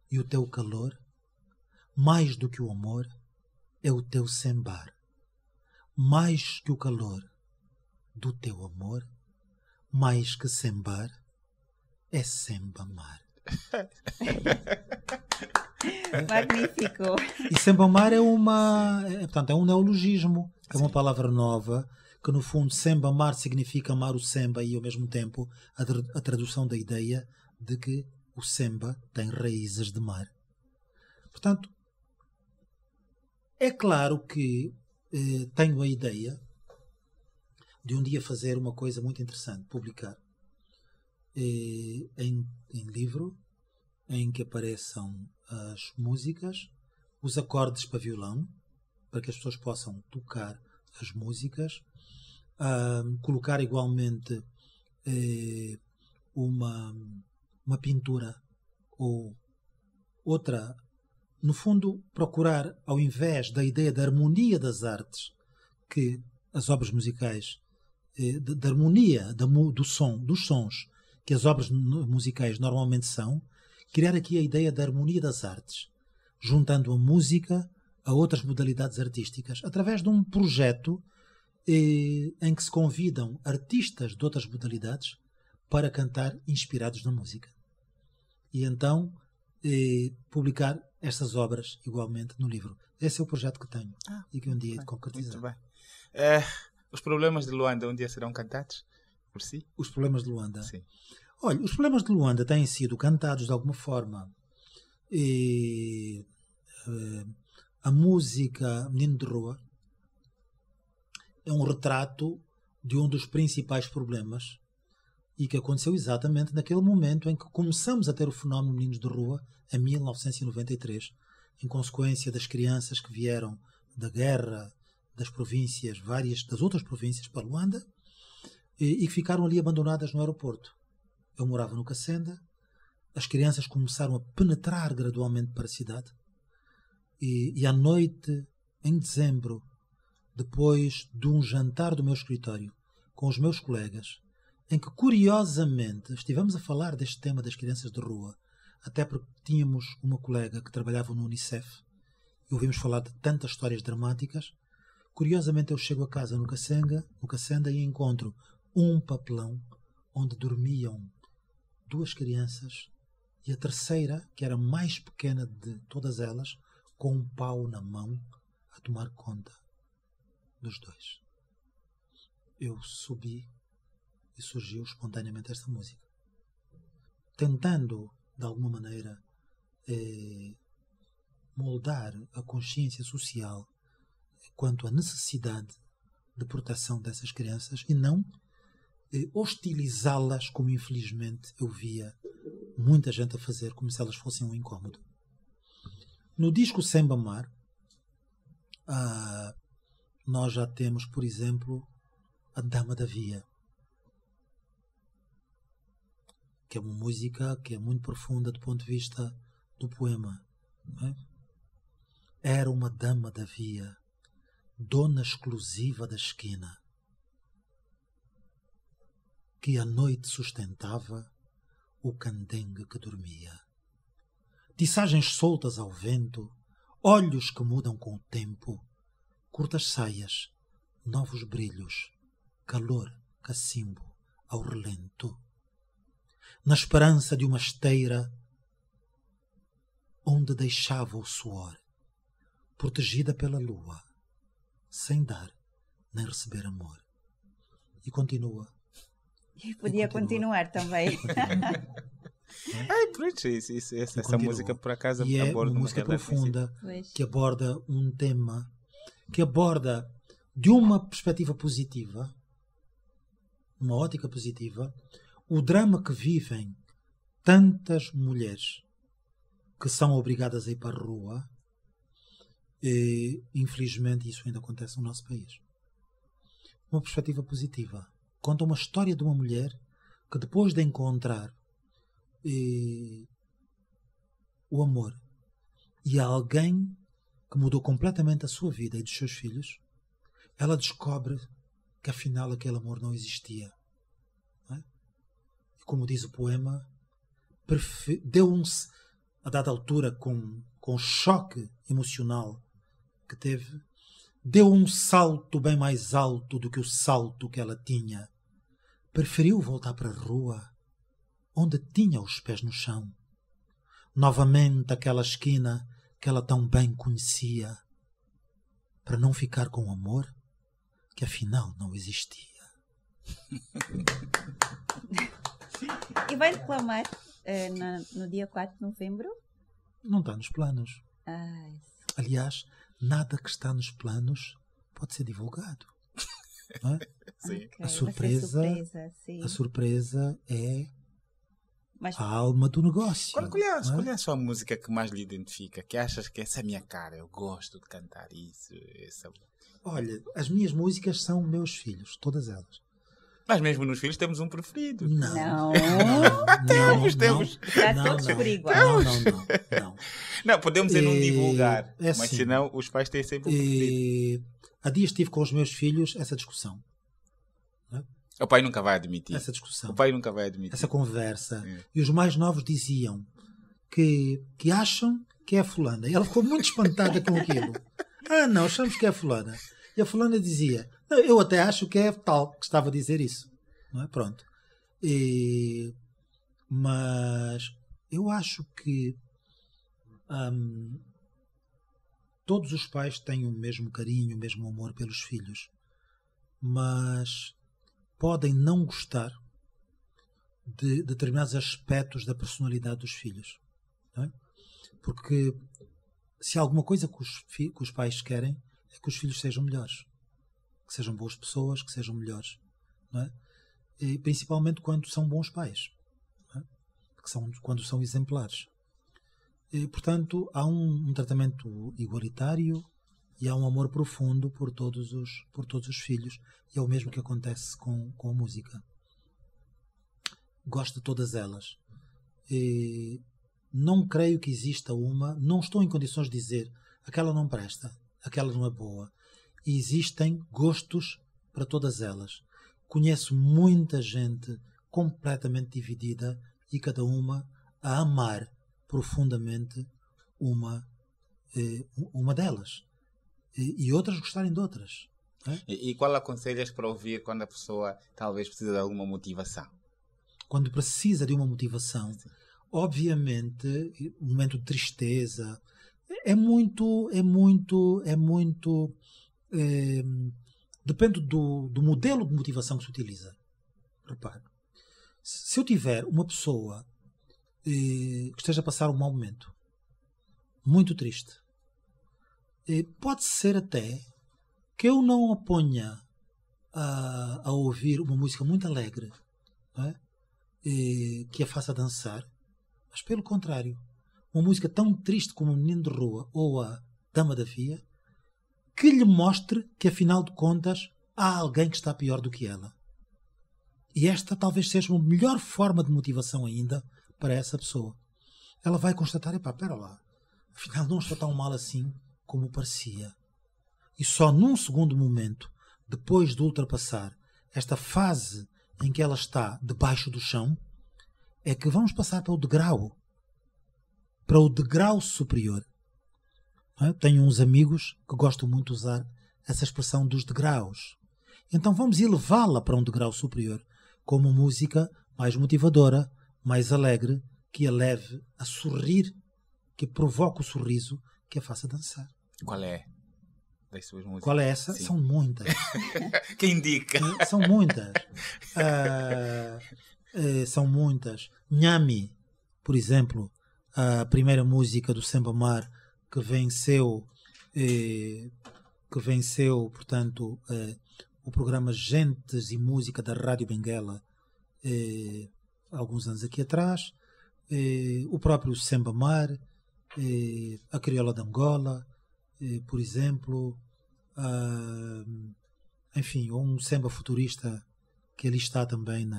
e o teu calor, mais do que o amor, é o teu sembar. Mais que o calor do teu amor, mais que sembar, é Semba Mar. Magnífico. E Semba Mar portanto, é um neologismo, é uma palavra nova, que no fundo Semba Mar significa amar o Semba e ao mesmo tempo a tradução da ideia de que o Semba tem raízes de mar. Portanto, é claro que tenho a ideia de um dia fazer uma coisa muito interessante, publicar em livro, em que apareçam as músicas, os acordes para violão, para que as pessoas possam tocar as músicas, colocar igualmente uma pintura ou outra, no fundo procurar, ao invés da ideia da harmonia das artes, que as obras musicais, da harmonia dos sons que as obras musicais normalmente são, criar aqui a ideia da harmonia das artes, juntando a música a outras modalidades artísticas, através de um projeto em que se convidam artistas de outras modalidades para cantar inspirados na música. E então publicar estas obras igualmente no livro. Esse é o projeto que tenho e que um dia hei de concretizar. Muito bem. Os problemas de Luanda um dia serão cantados por si? Os problemas de Luanda? Sim. Olha, os problemas de Luanda têm sido cantados de alguma forma. A música Menino de Rua é um retrato de um dos principais problemas e que aconteceu exatamente naquele momento em que começamos a ter o fenómeno Meninos de Rua, em 1993, em consequência das crianças que vieram da guerra das províncias, várias das outras províncias para Luanda, e que ficaram ali abandonadas no aeroporto. Eu morava no Cacenda, as crianças começaram a penetrar gradualmente para a cidade, e à noite, em dezembro, depois de um jantar do meu escritório com os meus colegas, em que curiosamente estivemos a falar deste tema das crianças de rua, até porque tínhamos uma colega que trabalhava no Unicef e ouvimos falar de tantas histórias dramáticas. Curiosamente eu chego a casa no Cacenda e encontro um papelão onde dormiam 2 crianças e a terceira, que era a mais pequena de todas elas, com um pau na mão a tomar conta dos 2. Eu subi e surgiu espontaneamente esta música, tentando de alguma maneira moldar a consciência social quanto à necessidade de proteção dessas crianças e não hostilizá-las, como infelizmente eu via muita gente a fazer, como se elas fossem um incómodo. No disco Semba Mar, nós já temos, por exemplo, a Dama da Via, que é uma música que é muito profunda do ponto de vista do poema. Não é? Era uma dama da via, dona exclusiva da esquina, que à noite sustentava o candengue que dormia. Tiçagens soltas ao vento, olhos que mudam com o tempo, curtas saias, novos brilhos, calor, cacimbo ao relento. Na esperança de uma esteira onde deixava o suor, protegida pela lua, sem dar nem receber amor. E continua. E podia continuar também. Pronto, essa música por acaso e é aborda uma música profunda Pois. que aborda um tema, que aborda de uma perspectiva positiva, uma ótica positiva, o drama que vivem tantas mulheres que são obrigadas a ir para a rua. E, infelizmente, isso ainda acontece no nosso país. Uma perspectiva positiva. Conta uma história de uma mulher que, depois de encontrar o amor e há alguém que mudou completamente a sua vida e dos seus filhos, ela descobre que afinal aquele amor não existia. Não é? E como diz o poema, deu-se, a dada altura, com o choque emocional que teve, deu um salto bem mais alto do que o salto que ela tinha. Preferiu voltar para a rua, onde tinha os pés no chão. Novamente aquela esquina que ela tão bem conhecia, para não ficar com o amor que afinal não existia. E vai declamar no dia 4 de novembro? Não está nos planos. Ai. Aliás, nada que está nos planos pode ser divulgado. Não é? Sim. Okay. A surpresa é a alma do negócio. Qual é a sua música que mais lhe identifica? Que achas que essa é a minha cara? Eu gosto de cantar isso. Olha, as minhas músicas são meus filhos, todas elas. Mas mesmo nos filhos temos um preferido. Não. Temos. Está todos por igual. Não. Não, podemos não divulgar. É mas assim, senão os pais têm sempre um preferido. Há dias tive com os meus filhos essa discussão. O pai nunca vai admitir. Essa discussão. O pai nunca vai admitir. Essa conversa. E os mais novos diziam que acham que é a fulana. E ela ficou muito espantada com aquilo. Não, achamos que é a fulana. E a fulana dizia, eu até acho que é tal que estava a dizer isso. Não é? Pronto. Mas eu acho que todos os pais têm o mesmo carinho, o mesmo amor pelos filhos. Mas podem não gostar de determinados aspectos da personalidade dos filhos. Não é? Porque se há alguma coisa que os pais querem é que os filhos sejam melhores. Que sejam boas pessoas, que sejam melhores. Não é? E principalmente quando são bons pais. Não é? Quando são exemplares. E, portanto, há um tratamento igualitário e há um amor profundo por todos os filhos. E é o mesmo que acontece com a música. Gosto de todas elas. E não creio que exista uma... Não estou em condições de dizer aquela não presta, aquela não é boa. E existem gostos para todas elas. Conheço muita gente completamente dividida e cada uma a amar profundamente uma delas. E outras gostarem de outras. E qual aconselhas para ouvir quando a pessoa talvez precisa de alguma motivação? Quando precisa de uma motivação, sim. Obviamente, um momento de tristeza depende do modelo de motivação que se utiliza. Repare, se eu tiver uma pessoa que esteja a passar um mau momento, muito triste, pode ser até que eu não a ponha a ouvir uma música muito alegre, não é? Que a faça dançar, mas pelo contrário, uma música tão triste como O Menino de Rua ou A Dama da Via, que lhe mostre que afinal de contas há alguém que está pior do que ela. E esta talvez seja uma melhor forma de motivação ainda para essa pessoa. Ela vai constatar, espera lá, afinal não estou tão mal assim como parecia. E só num segundo momento, depois de ultrapassar esta fase em que ela está debaixo do chão, é que vamos passar para o degrau superior. Tenho uns amigos que gostam muito de usar essa expressão dos degraus. Então vamos elevá-la para um degrau superior, com uma música mais motivadora, mais alegre, que a leve a sorrir, que provoque o sorriso, que a faça dançar. Qual é? Das suas músicas? Qual é essa? Sim. São muitas. Que indica? São muitas. São muitas. Nhami, por exemplo, a primeira música do Sembamar que venceu, portanto, o programa Gentes e Música da Rádio Benguela há alguns anos aqui atrás, o próprio Sembamar, a Crioula de Angola, por exemplo, enfim, um samba futurista que ali está também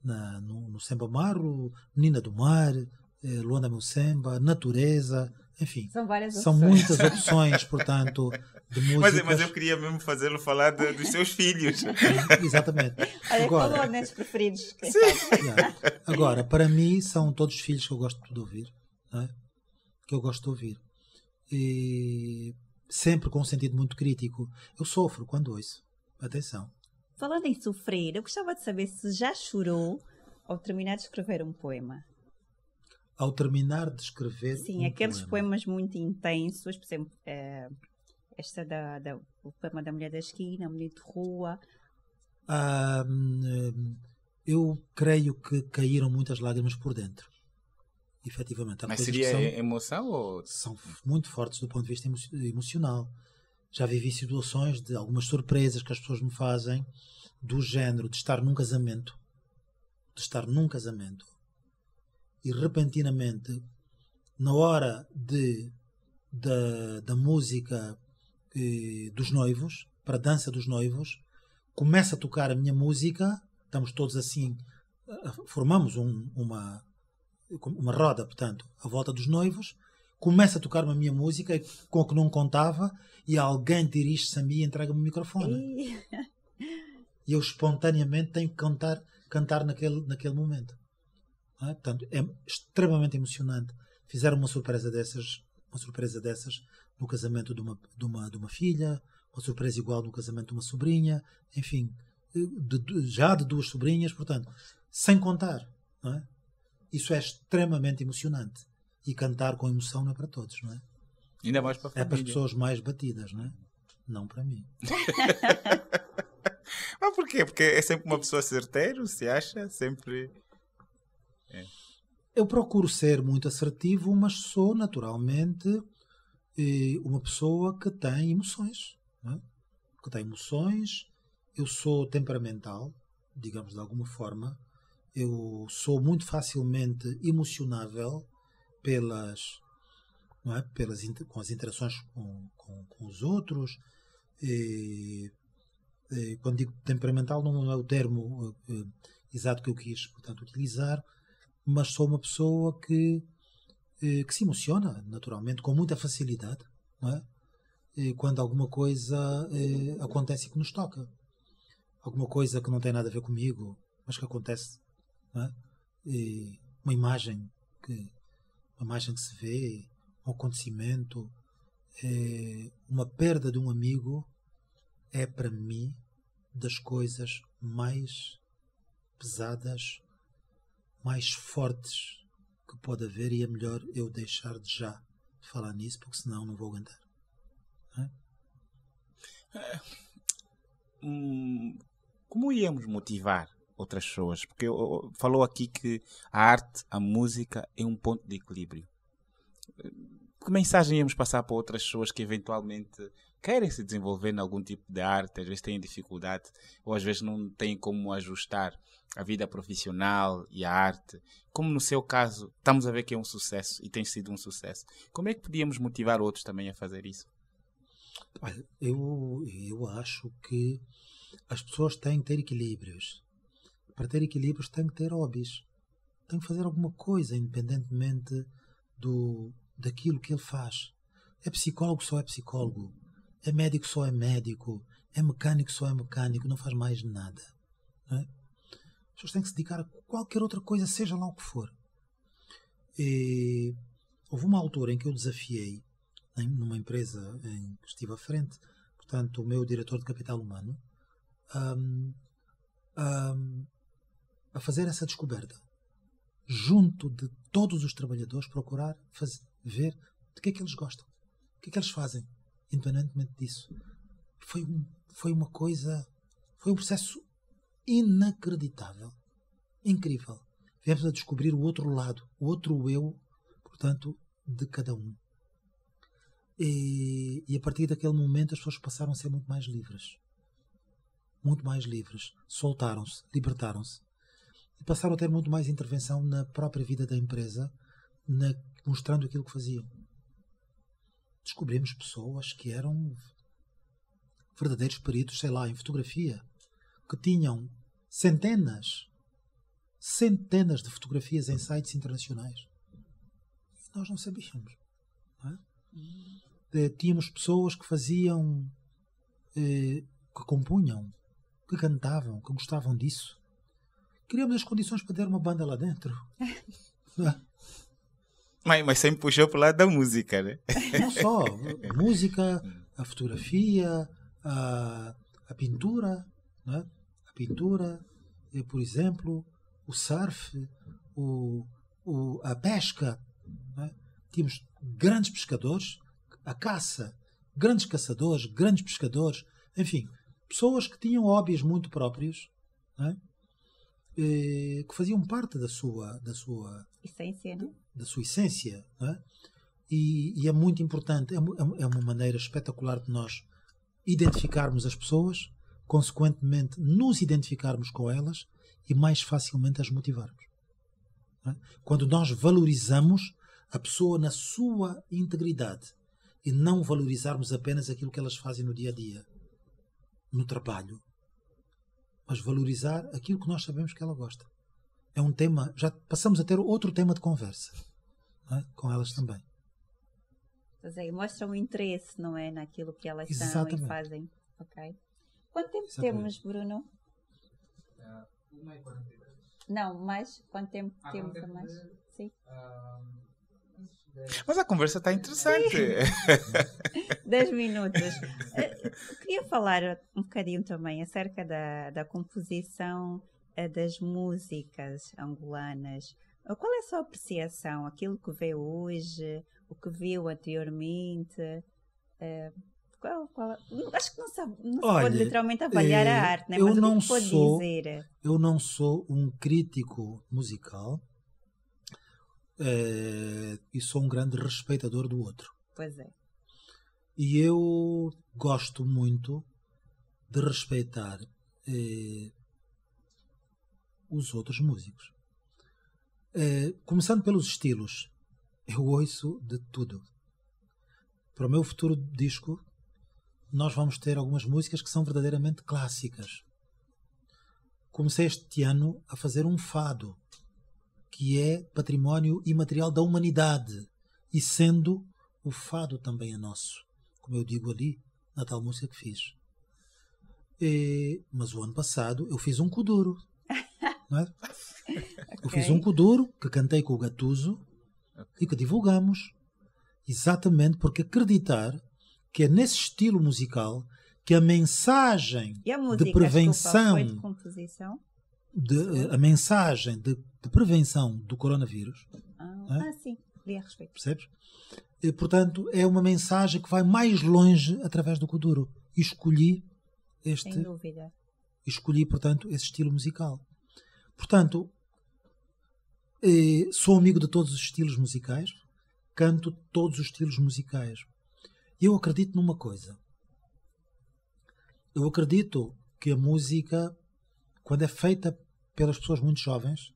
no Semba Marro, Menina do Mar, Luanda Meu Semba, Natureza, enfim. São várias São opções. muitas opções, portanto, de músicas. Mas eu queria mesmo fazê-lo falar dos seus filhos. Exatamente. Olha, Agora, falou nesses preferidos. Quem sabe? yeah. Agora, para mim, são todos filhos que eu gosto de ouvir. Não é? Que eu gosto de ouvir. E sempre com um sentido muito crítico. Eu sofro quando ouço. Atenção. Falando em sofrer, eu gostava de saber se já chorou ao terminar de escrever um poema. Ao terminar de escrever Sim, um aqueles poema. poemas muito intensos, por exemplo, o poema da Mulher da Esquina, Mulher de Rua. Eu creio que caíram muitas lágrimas por dentro. Efetivamente. Há Mas coisas seria que emoção ou... são muito fortes do ponto de vista emocional. Já vivi situações de algumas surpresas que as pessoas me fazem, do género de estar num casamento, e repentinamente, na hora da música dos noivos, para a dança dos noivos, começa a tocar a minha música, estamos todos assim, formamos uma roda, portanto, à volta dos noivos, começa a tocar a minha música com o que não contava e alguém dirige-se a mim e entrega-me o microfone. E eu espontaneamente tenho que cantar naquele momento. Não é? Portanto, é extremamente emocionante. Fizeram uma surpresa dessas no casamento de uma filha, uma surpresa igual no casamento de uma sobrinha, enfim, já de duas sobrinhas, portanto, sem contar. Não é? Isso é extremamente emocionante. E cantar com emoção não é para todos, não é? Ainda mais para a família. É para as pessoas mais batidas, não é? Não para mim. Mas porquê? Porque é sempre uma pessoa certeira, se acha? Sempre... Eu procuro ser muito assertivo, mas sou naturalmente uma pessoa que tem emoções. Não é? Que tem emoções. Eu sou temperamental, digamos de alguma forma. Eu sou muito facilmente emocionável com as interações com os outros. Quando digo temperamental não é o termo exato que eu quis, portanto, utilizar, mas sou uma pessoa que se emociona naturalmente com muita facilidade, não é? Quando alguma coisa acontece e que nos toca, alguma coisa que não tem nada a ver comigo, mas que acontece, não é? Uma imagem que se vê, um acontecimento, uma perda de um amigo, é para mim das coisas mais pesadas, mais fortes que pode haver, e é melhor eu deixar de já falar nisso, porque senão não vou aguentar. Não é? Como íamos motivar outras pessoas? Porque falou aqui que a arte, a música é um ponto de equilíbrio. Que mensagem íamos passar para outras pessoas que eventualmente querem se desenvolver em algum tipo de arte, às vezes têm dificuldade, ou às vezes não têm como ajustar a vida profissional e a arte? Como no seu caso, estamos a ver que é um sucesso e tem sido um sucesso. Como é que podíamos motivar outros também a fazer isso? Olha, eu acho que as pessoas têm que ter equilíbrios. Para ter equilíbrios têm que ter hobbies. Têm que fazer alguma coisa, independentemente daquilo que ele faz. É psicólogo, só é psicólogo. É médico, só é médico. É mecânico, só é mecânico. Não faz mais nada. Não é? As pessoas têm que se dedicar a qualquer outra coisa, seja lá o que for. E houve uma altura em que eu desafiei, numa empresa em que estive à frente, portanto, o meu diretor de capital humano, a fazer essa descoberta. Junto de todos os trabalhadores, procurar ver de que é que eles gostam, o que é que eles fazem, independentemente disso. Foi uma coisa, foi um processo inacreditável, incrível. Viemos a descobrir o outro lado, o outro eu, portanto, de cada um. E a partir daquele momento as pessoas passaram a ser muito mais livres. Muito mais livres. Soltaram-se, libertaram-se. E passaram a ter muito mais intervenção na própria vida da empresa, mostrando aquilo que faziam. Descobrimos pessoas que eram verdadeiros peritos, sei lá, em fotografia, que tinham centenas centenas de fotografias em sites internacionais. E nós não sabíamos. Não é? Tínhamos pessoas que faziam, que compunham, que cantavam, que gostavam disso. Queríamos as condições para ter uma banda lá dentro. Não é? Mas sempre puxou para o lado da música, né? Não só a música, a fotografia, a pintura, não é? A pintura, por exemplo, o surf, a pesca. Não é? Tínhamos grandes pescadores, a caça, grandes caçadores, grandes pescadores, enfim, pessoas que tinham hobbies muito próprios, não é? Que faziam parte da sua essência, não? Da sua essência, não é? E é muito importante, é uma maneira espetacular de nós identificarmos as pessoas, consequentemente nos identificarmos com elas e mais facilmente as motivarmos. Não é? Quando nós valorizamos a pessoa na sua integridade e não valorizarmos apenas aquilo que elas fazem no dia a dia, no trabalho, mas valorizar aquilo que nós sabemos que ela gosta. É um tema, já passamos a ter outro tema de conversa, não é? Com elas também. Pois é, mostram interesse, não é? Naquilo que elas Exatamente. são e fazem. Ok. Quanto tempo Exatamente. temos, Bruno? 1h42. Não, mais? Quanto tempo Ah, temos quanto a tempo mais? de- Sim. Mas a conversa está interessante. 10 minutos. Queria falar um bocadinho também acerca da composição das músicas angolanas. Qual é a sua apreciação? Aquilo que vê hoje, o que viu anteriormente? Acho que não se pode literalmente avaliar a arte, né? Mas o que pode dizer? Eu não sou um crítico musical e sou um grande respeitador do outro. Pois é. E eu gosto muito de respeitar os outros músicos. Começando pelos estilos, eu ouço de tudo. Para o meu futuro disco, nós vamos ter algumas músicas que são verdadeiramente clássicas. Comecei este ano a fazer um fado, que é património imaterial da humanidade, e sendo o fado também é nosso, como eu digo ali na tal música que fiz. Mas o ano passado eu fiz um kuduro, não é? Eu fiz um kuduro que cantei com o Gatuso e que divulgamos, exatamente porque acreditar que é nesse estilo musical que a mensagem E a música, de prevenção, foi de composição? a mensagem de prevenção do coronavírus, Sim, li a respeito. percebes? E, portanto, é uma mensagem que vai mais longe através do kuduro. E Sem dúvida. Escolhi, portanto, esse estilo musical. Portanto, sou amigo de todos os estilos musicais, canto todos os estilos musicais. E eu acredito numa coisa. Eu acredito que a música, quando é feita pelas pessoas muito jovens,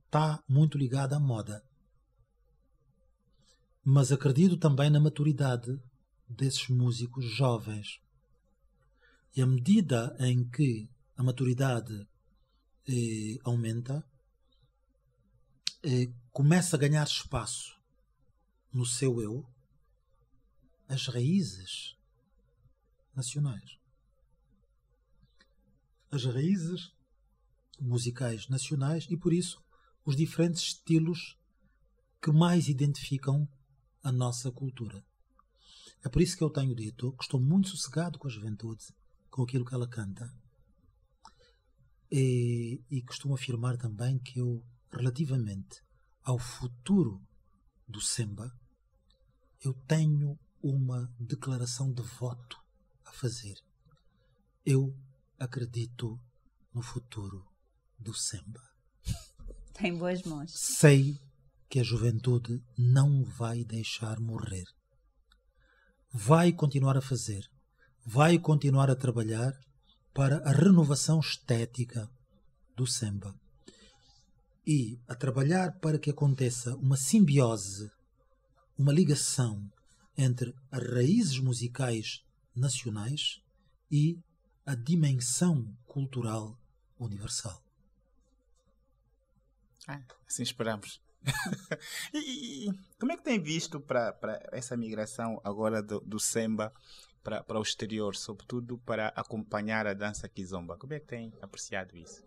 está muito ligada à moda. Mas acredito também na maturidade desses músicos jovens. E à medida em que a maturidade aumenta, começa a ganhar espaço no seu eu as raízes nacionais. As raízes musicais nacionais e, por isso, os diferentes estilos que mais identificam a nossa cultura. É por isso que eu tenho dito que estou muito sossegado com a juventude, com aquilo que ela canta. E costumo afirmar também que eu, relativamente ao futuro do Semba, eu tenho uma declaração de voto a fazer. Eu acredito no futuro do Semba. Tem boas mãos. Sei que a juventude não vai deixar morrer. Vai continuar a fazer. Vai continuar a trabalhar para a renovação estética do Semba. E a trabalhar para que aconteça uma simbiose, uma ligação entre as raízes musicais nacionais e a dimensão cultural universal. Assim esperamos. E como é que tem visto para essa migração agora do Semba para o exterior, sobretudo para acompanhar a dança Kizomba? Como é que tem apreciado isso?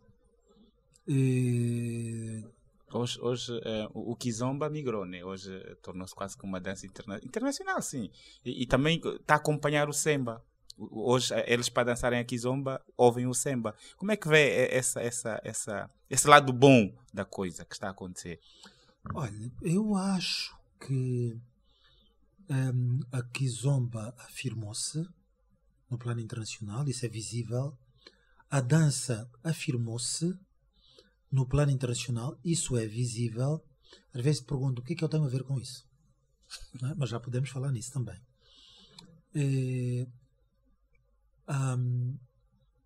Hoje o Kizomba migrou, né? Hoje tornou-se quase como uma dança internacional, sim. E também está a acompanhar o Semba. Hoje, eles para dançarem a Kizomba, ouvem o Semba. Como é que vê esse lado bom da coisa que está a acontecer? Olha, eu acho que a Kizomba afirmou-se no plano internacional, isso é visível. A dança afirmou-se no plano internacional, isso é visível. Às vezes pergunto o que é que eu tenho a ver com isso. Não é? Mas já podemos falar nisso também.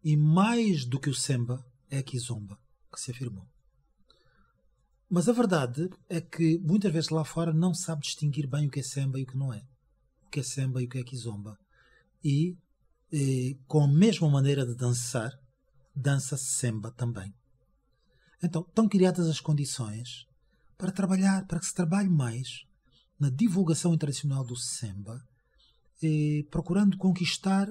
E mais do que o Semba, é a Kizomba que se afirmou. Mas a verdade é que muitas vezes lá fora não se sabe distinguir bem o que é Semba e o que não é. O que é Semba e o que é Kizomba. E com a mesma maneira de dançar, dança-se Semba também. Então, estão criadas as condições para trabalhar, para que se trabalhe mais na divulgação internacional do Semba, procurando conquistar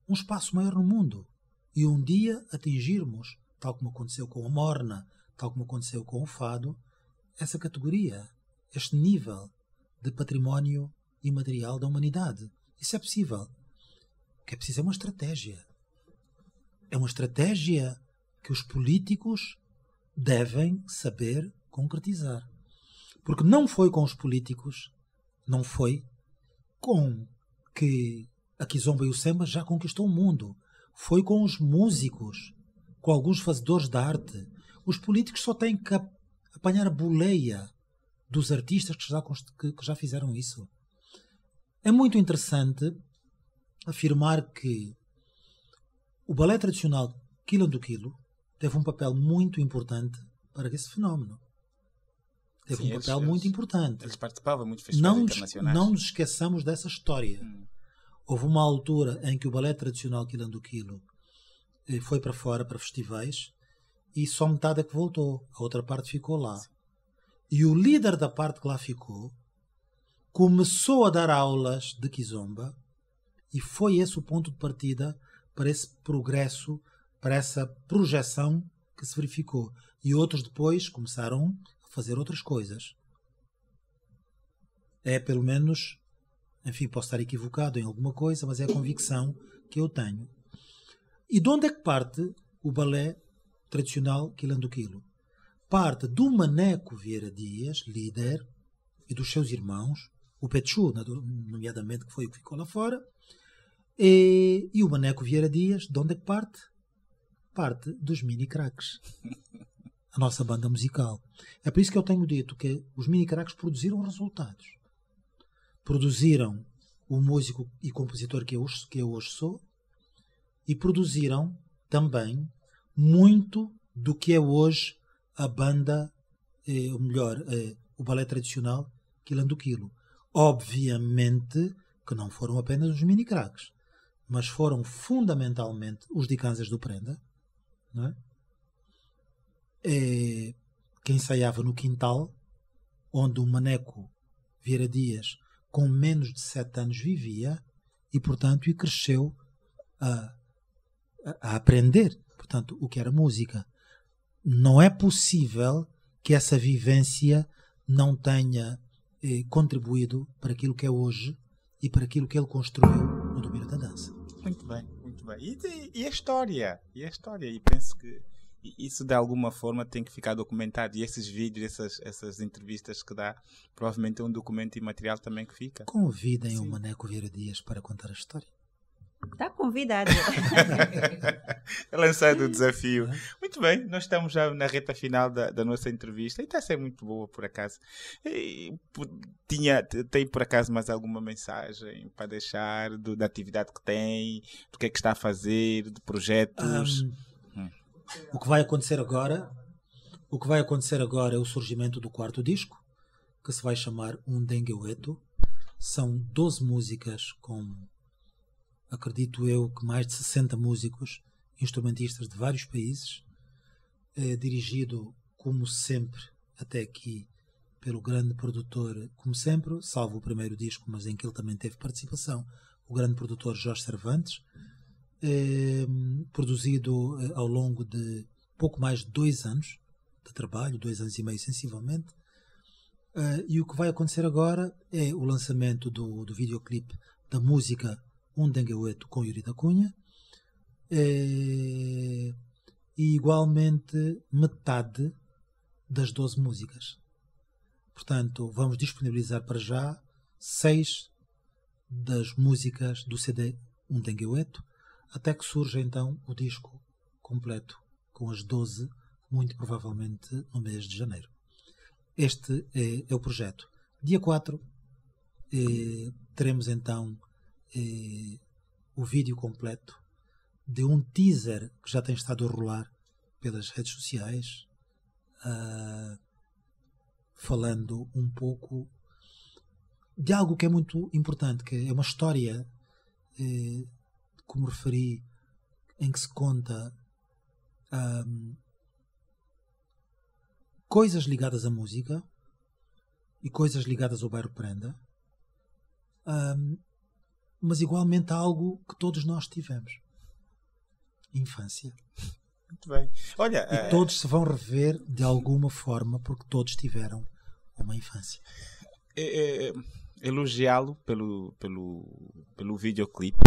um espaço maior no mundo e um dia atingirmos, tal como aconteceu com a Morna, tal como aconteceu com o Fado, essa categoria, este nível de património imaterial da humanidade. Isso é possível. O que é preciso é uma estratégia. É uma estratégia que os políticos devem saber concretizar. Porque não foi com os políticos, não foi com que a Kizomba e o Semba já conquistou o mundo. Foi com os músicos, com alguns fazedores de arte. Os políticos só têm que apanhar a boleia dos artistas que já fizeram isso. É muito interessante afirmar que o balé tradicional Quilom do Quilo teve um papel muito importante para esse fenómeno. Teve um papel muito importante. Eles participavam muito de festivais internacionais. Não nos esqueçamos dessa história. Houve uma altura em que o balé tradicional Quilom do Quilo foi para fora, para festivais, e só metade é que voltou. A outra parte ficou lá. Sim. E o líder da parte que lá ficou começou a dar aulas de Kizomba, e foi esse o ponto de partida para esse progresso, para essa projeção que se verificou. E outros depois começaram a fazer outras coisas. É pelo menos... Enfim, posso estar equivocado em alguma coisa, mas é a convicção que eu tenho. E de onde é que parte o balé tradicional Quilom do Quilo? Parte do Maneco Vieira Dias, líder, e dos seus irmãos, o Petchu, nomeadamente, que foi o que ficou lá fora, e o Maneco Vieira Dias, de onde é que parte? Parte dos Mini Craques. A nossa banda musical. É por isso que eu tenho dito que os Mini Craques produziram resultados. Produziram o músico e compositor que eu hoje sou, e produziram também muito do que é hoje a banda, ou melhor, o balé tradicional Quilom do Quilo. Obviamente que não foram apenas os Mini Craques, mas foram fundamentalmente os Dicanzas do Prenda, não é? Que ensaiava no quintal, onde o Maneco Vieira Dias, com menos de 7 anos, vivia, e portanto cresceu a aprender, portanto, o que era música. Não é possível que essa vivência não tenha contribuído para aquilo que é hoje e para aquilo que ele construiu no domínio da dança. Muito bem, muito bem. E a história? E penso que isso de alguma forma tem que ficar documentado, e esses vídeos, essas entrevistas que dá, provavelmente é um documento imaterial também que fica. Convidem o Maneco Vieira Dias para contar a história. Está convidado. É lançado o desafio. Muito bem, nós estamos já na reta final da nossa entrevista, e está a ser muito boa, por acaso. Tem por acaso mais alguma mensagem para deixar da atividade que tem, do que é que está a fazer, de projetos? O que vai acontecer agora é o surgimento do 4º disco, que se vai chamar Um Dengue Weto. São 12 músicas com, acredito eu, que mais de 60 músicos, instrumentistas de vários países, dirigido como sempre, até aqui, pelo grande produtor, como sempre, salvo o primeiro disco, mas em que ele também teve participação, o grande produtor Jorge Cervantes, produzido ao longo de pouco mais de 2 anos de trabalho, 2 anos e meio sensivelmente. E o que vai acontecer agora é o lançamento do videoclipe da música Um Dengue Oito com Yuri da Cunha, e igualmente metade das 12 músicas. Portanto, vamos disponibilizar para já 6 das músicas do CD Um Dengue Oito, até que surja então o disco completo com as 12, muito provavelmente no mês de janeiro. Este é o projeto. Dia 4 teremos então o vídeo completo de um teaser que já tem estado a rolar pelas redes sociais, falando um pouco de algo que é muito importante, que é uma história, como referi, em que se conta coisas ligadas à música e coisas ligadas ao bairro Prenda, mas igualmente algo que todos nós tivemos: infância. Muito bem. Olha, e todos se vão rever de alguma forma, porque todos tiveram uma infância. Elogiá-lo pelo videoclipe.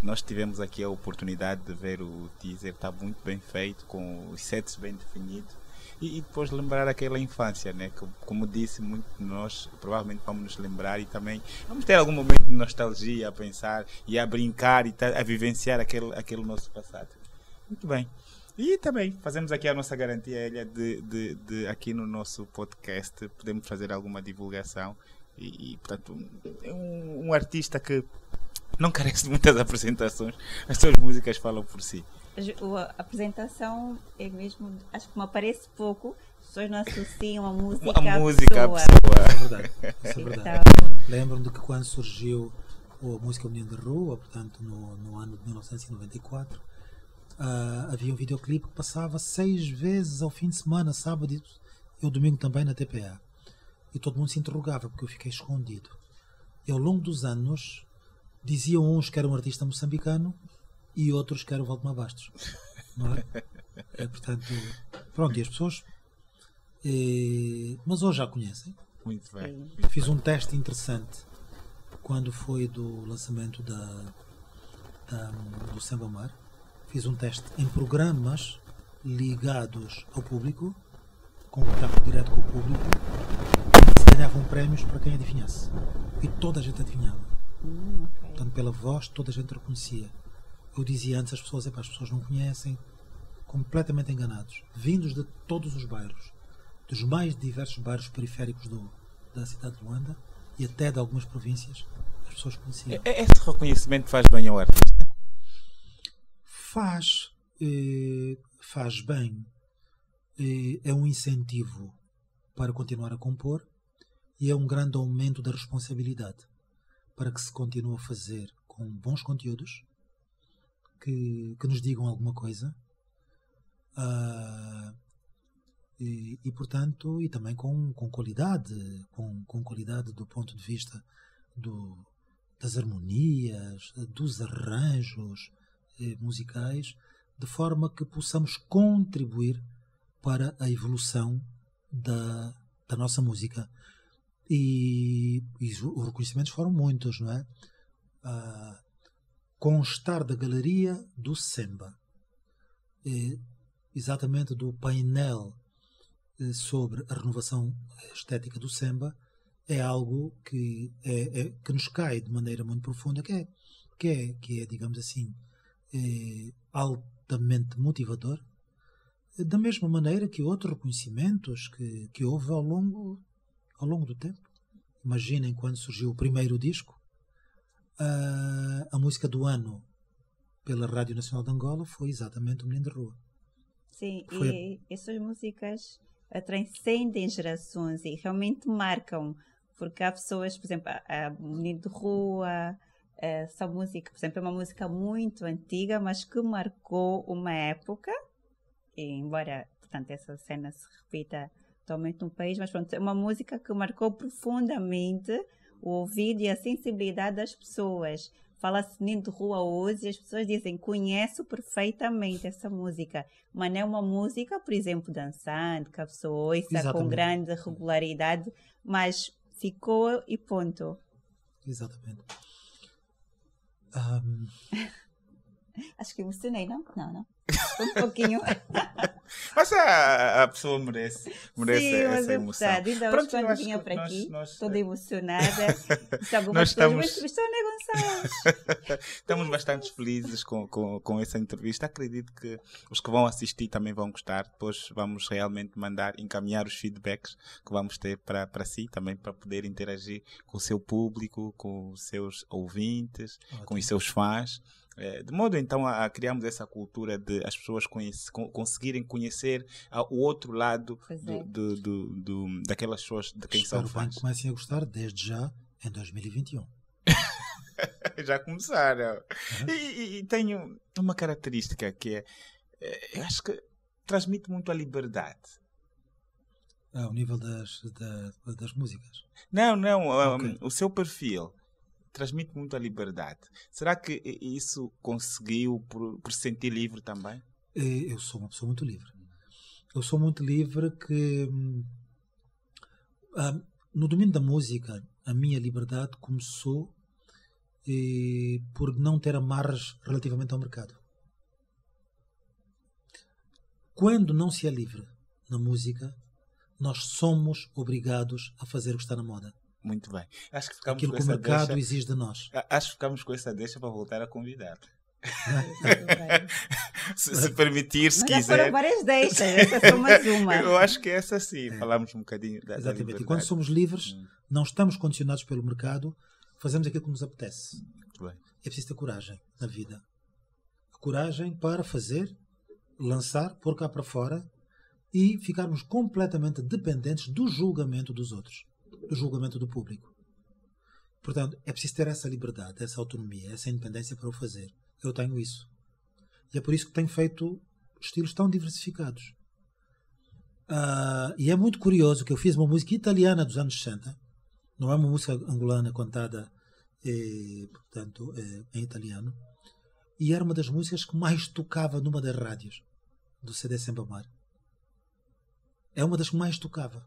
Nós tivemos aqui a oportunidade de ver o teaser, está muito bem feito, com os sets bem definidos. E depois lembrar aquela infância, né? Que, como disse, muito de nós provavelmente vamos nos lembrar, e também vamos ter algum momento de nostalgia a pensar e a brincar e a vivenciar aquele nosso passado. Muito bem. E também fazemos aqui a nossa garantia, Elia, de aqui no nosso podcast podemos fazer alguma divulgação e portanto, é um artista que não carece de muitas apresentações, as suas músicas falam por si. A apresentação é mesmo, acho que me aparece pouco, as pessoas não associam a música à pessoa. Isso é verdade. Isso é verdade. Então... Lembro-me de que quando surgiu a música Menino de Rua, portanto no ano de 1994, havia um videoclipe que passava 6 vezes ao fim de semana, sábado e o domingo também na TPA. E todo mundo se interrogava, porque eu fiquei escondido. E ao longo dos anos diziam uns que era um artista moçambicano e outros que era o Valdemar Bastos, não é? Portanto, pronto, e as pessoas mas hoje já conhecem. Muito bem. Fiz um teste interessante quando foi do lançamento do Samba Mar. Fiz um teste em programas ligados ao público, com contato direto com o público, e se ganhavam prémios para quem adivinhasse, e toda a gente adivinhava. Okay. Portanto, pela voz toda a gente reconhecia. Eu dizia antes às pessoas: as pessoas não conhecem, completamente enganados, vindos de todos os bairros, dos mais diversos bairros periféricos da cidade de Luanda e até de algumas províncias, as pessoas conheciam. Esse reconhecimento faz bem ao artista? Faz bem. É um incentivo para continuar a compor e é um grande aumento da responsabilidade para que se continue a fazer com bons conteúdos que nos digam alguma coisa, e portanto, e também com qualidade, com qualidade do ponto de vista das harmonias, dos arranjos musicais, de forma que possamos contribuir para a evolução da nossa música. E os reconhecimentos foram muitos, não é? Constar da galeria do Semba, exatamente do painel sobre a renovação estética do Semba, é algo que nos cai de maneira muito profunda, que é, digamos assim, altamente motivador, da mesma maneira que outros reconhecimentos que houve ao longo do tempo. Imaginem quando surgiu o primeiro disco, a música do ano pela Rádio Nacional de Angola foi exatamente o Menino de Rua. Sim, e essas músicas transcendem gerações e realmente marcam, porque há pessoas, por exemplo, a Menino de Rua, essa música, por exemplo, é uma música muito antiga, mas que marcou uma época, embora importante essa cena se repita totalmente no país, mas pronto, é uma música que marcou profundamente o ouvido e a sensibilidade das pessoas. Fala-se Menino de Rua hoje e as pessoas dizem, conheço perfeitamente essa música, mas não é uma música, por exemplo, dançante, que a pessoa ouça com grande regularidade, mas ficou e ponto. Exatamente. Acho que emocionei, não? Não. Um pouquinho. Mas a pessoa merece Sim, essa emoção. Ainda hoje, quando vinha para aqui, toda emocionada, disse algumas pessoas, mas entrevistou a Né Gonçalves. Estamos bastante felizes com essa entrevista. Acredito que os que vão assistir também vão gostar. Depois vamos realmente encaminhar os feedbacks que vamos ter para si, também para poder interagir com o seu público, com os seus ouvintes, com os seus fãs. De modo então a criarmos essa cultura de as pessoas conseguirem conhecer o outro lado daquelas pessoas de quem são fãs. Que comecem a gostar desde já em 2021. Já começaram. E tenho uma característica que eu acho que transmite muito a liberdade. Ao nível das músicas? Não. Okay. O seu perfil transmite muito a liberdade. Será que isso conseguiu por se sentir livre também? Eu sou uma pessoa muito livre. Eu sou muito livre que no domínio da música a minha liberdade começou por não ter amarras relativamente ao mercado. Quando não se é livre na música, nós somos obrigados a fazer o que está na moda. Muito bem. Acho que ficamos aquilo que o mercado exige de nós. Acho que ficamos com essa deixa para voltar a convidar. se permitir, se quiser. Foram várias deixas, essa é só mais uma. Eu acho que essa sim, falamos um bocadinho da Exatamente. liberdade. E quando somos livres, não estamos condicionados pelo mercado, fazemos aquilo que nos apetece. Muito bem. É preciso ter coragem na vida. A coragem para fazer, lançar, pôr cá para fora e ficarmos completamente dependentes do julgamento dos outros, do julgamento do público. Portanto, é preciso ter essa liberdade, essa autonomia, essa independência para o fazer. Eu tenho isso. E é por isso que tenho feito estilos tão diversificados. E é muito curioso que eu fiz uma música italiana dos anos 60. Não é uma música angolana cantada portanto, em italiano. E era uma das músicas que mais tocava numa das rádios do CD Sembamar. É uma das que mais tocava.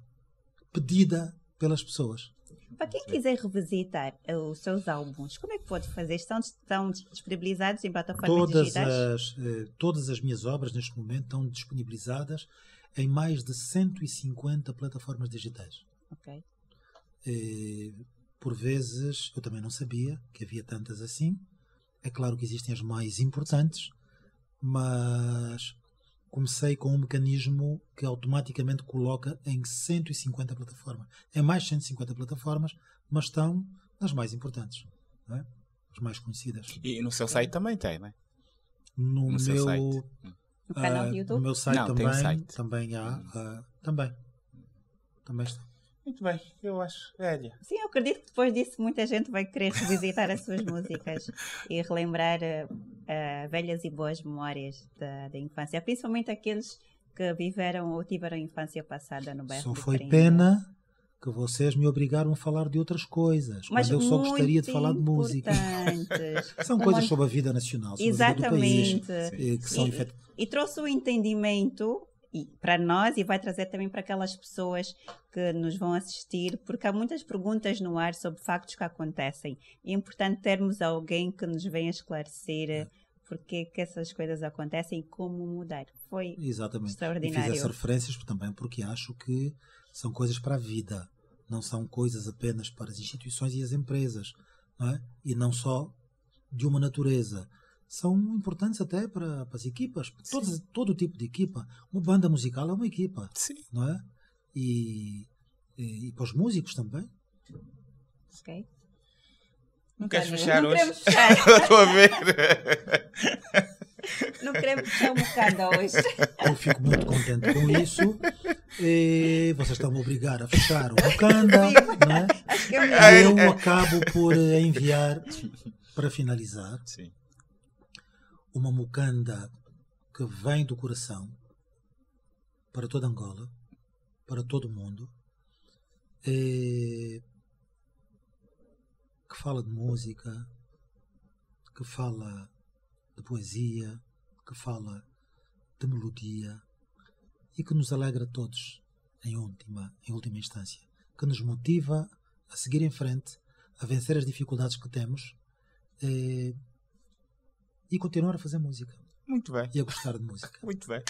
Pedida pelas pessoas. Para quem quiser revisitar os seus álbuns, como é que pode fazer? Estão disponibilizados em plataformas digitais? Todas as minhas obras neste momento estão disponibilizadas em mais de 150 plataformas digitais. Ok. Por vezes, eu também não sabia que havia tantas assim. É claro que existem as mais importantes, mas comecei com um mecanismo que automaticamente coloca em 150 plataformas. É mais 150 plataformas, mas estão nas mais importantes, não é? As mais conhecidas. E no seu site também tem, não é? No meu site. No canal do YouTube? No meu site não, também, tem site. Também há. Também está. Muito bem, eu acho. Elia. Sim, eu acredito que depois disso muita gente vai querer revisitar as suas músicas e relembrar velhas e boas memórias da infância, principalmente aqueles que viveram ou tiveram a infância passada no bairro. Só foi pena que vocês me obrigaram a falar de outras coisas, mas quando eu só gostaria de falar de música. São coisas sobre a vida nacional, sobre exatamente. A vida do país. Que são e trouxe o entendimento para nós e vai trazer também para aquelas pessoas que nos vão assistir, porque há muitas perguntas no ar sobre factos que acontecem. É importante termos alguém que nos venha esclarecer porque que essas coisas acontecem e como mudar. Foi extraordinário. E fiz essas referências também porque acho que são coisas para a vida, não são coisas apenas para as instituições e as empresas, não é? E não só de uma natureza. São importantes até para as equipas, todo tipo de equipa. Uma banda musical é uma equipa, sim, não é? E para os músicos também. Ok. Não queres fechar hoje? Queremos fechar. Estou a ver. Não queremos fechar um bocado hoje. Eu fico muito contente com isso. E vocês estão a obrigar a fechar o Mukanda, não é? Acho que é eu acabo por enviar, para finalizar, sim, uma Mukanda que vem do coração, para toda Angola, para todo o mundo, que fala de música, que fala de poesia, que fala de melodia e que nos alegra a todos em última instância, que nos motiva a seguir em frente, a vencer as dificuldades que temos e continuar a fazer música. Muito bem. E a gostar de música. Muito bem.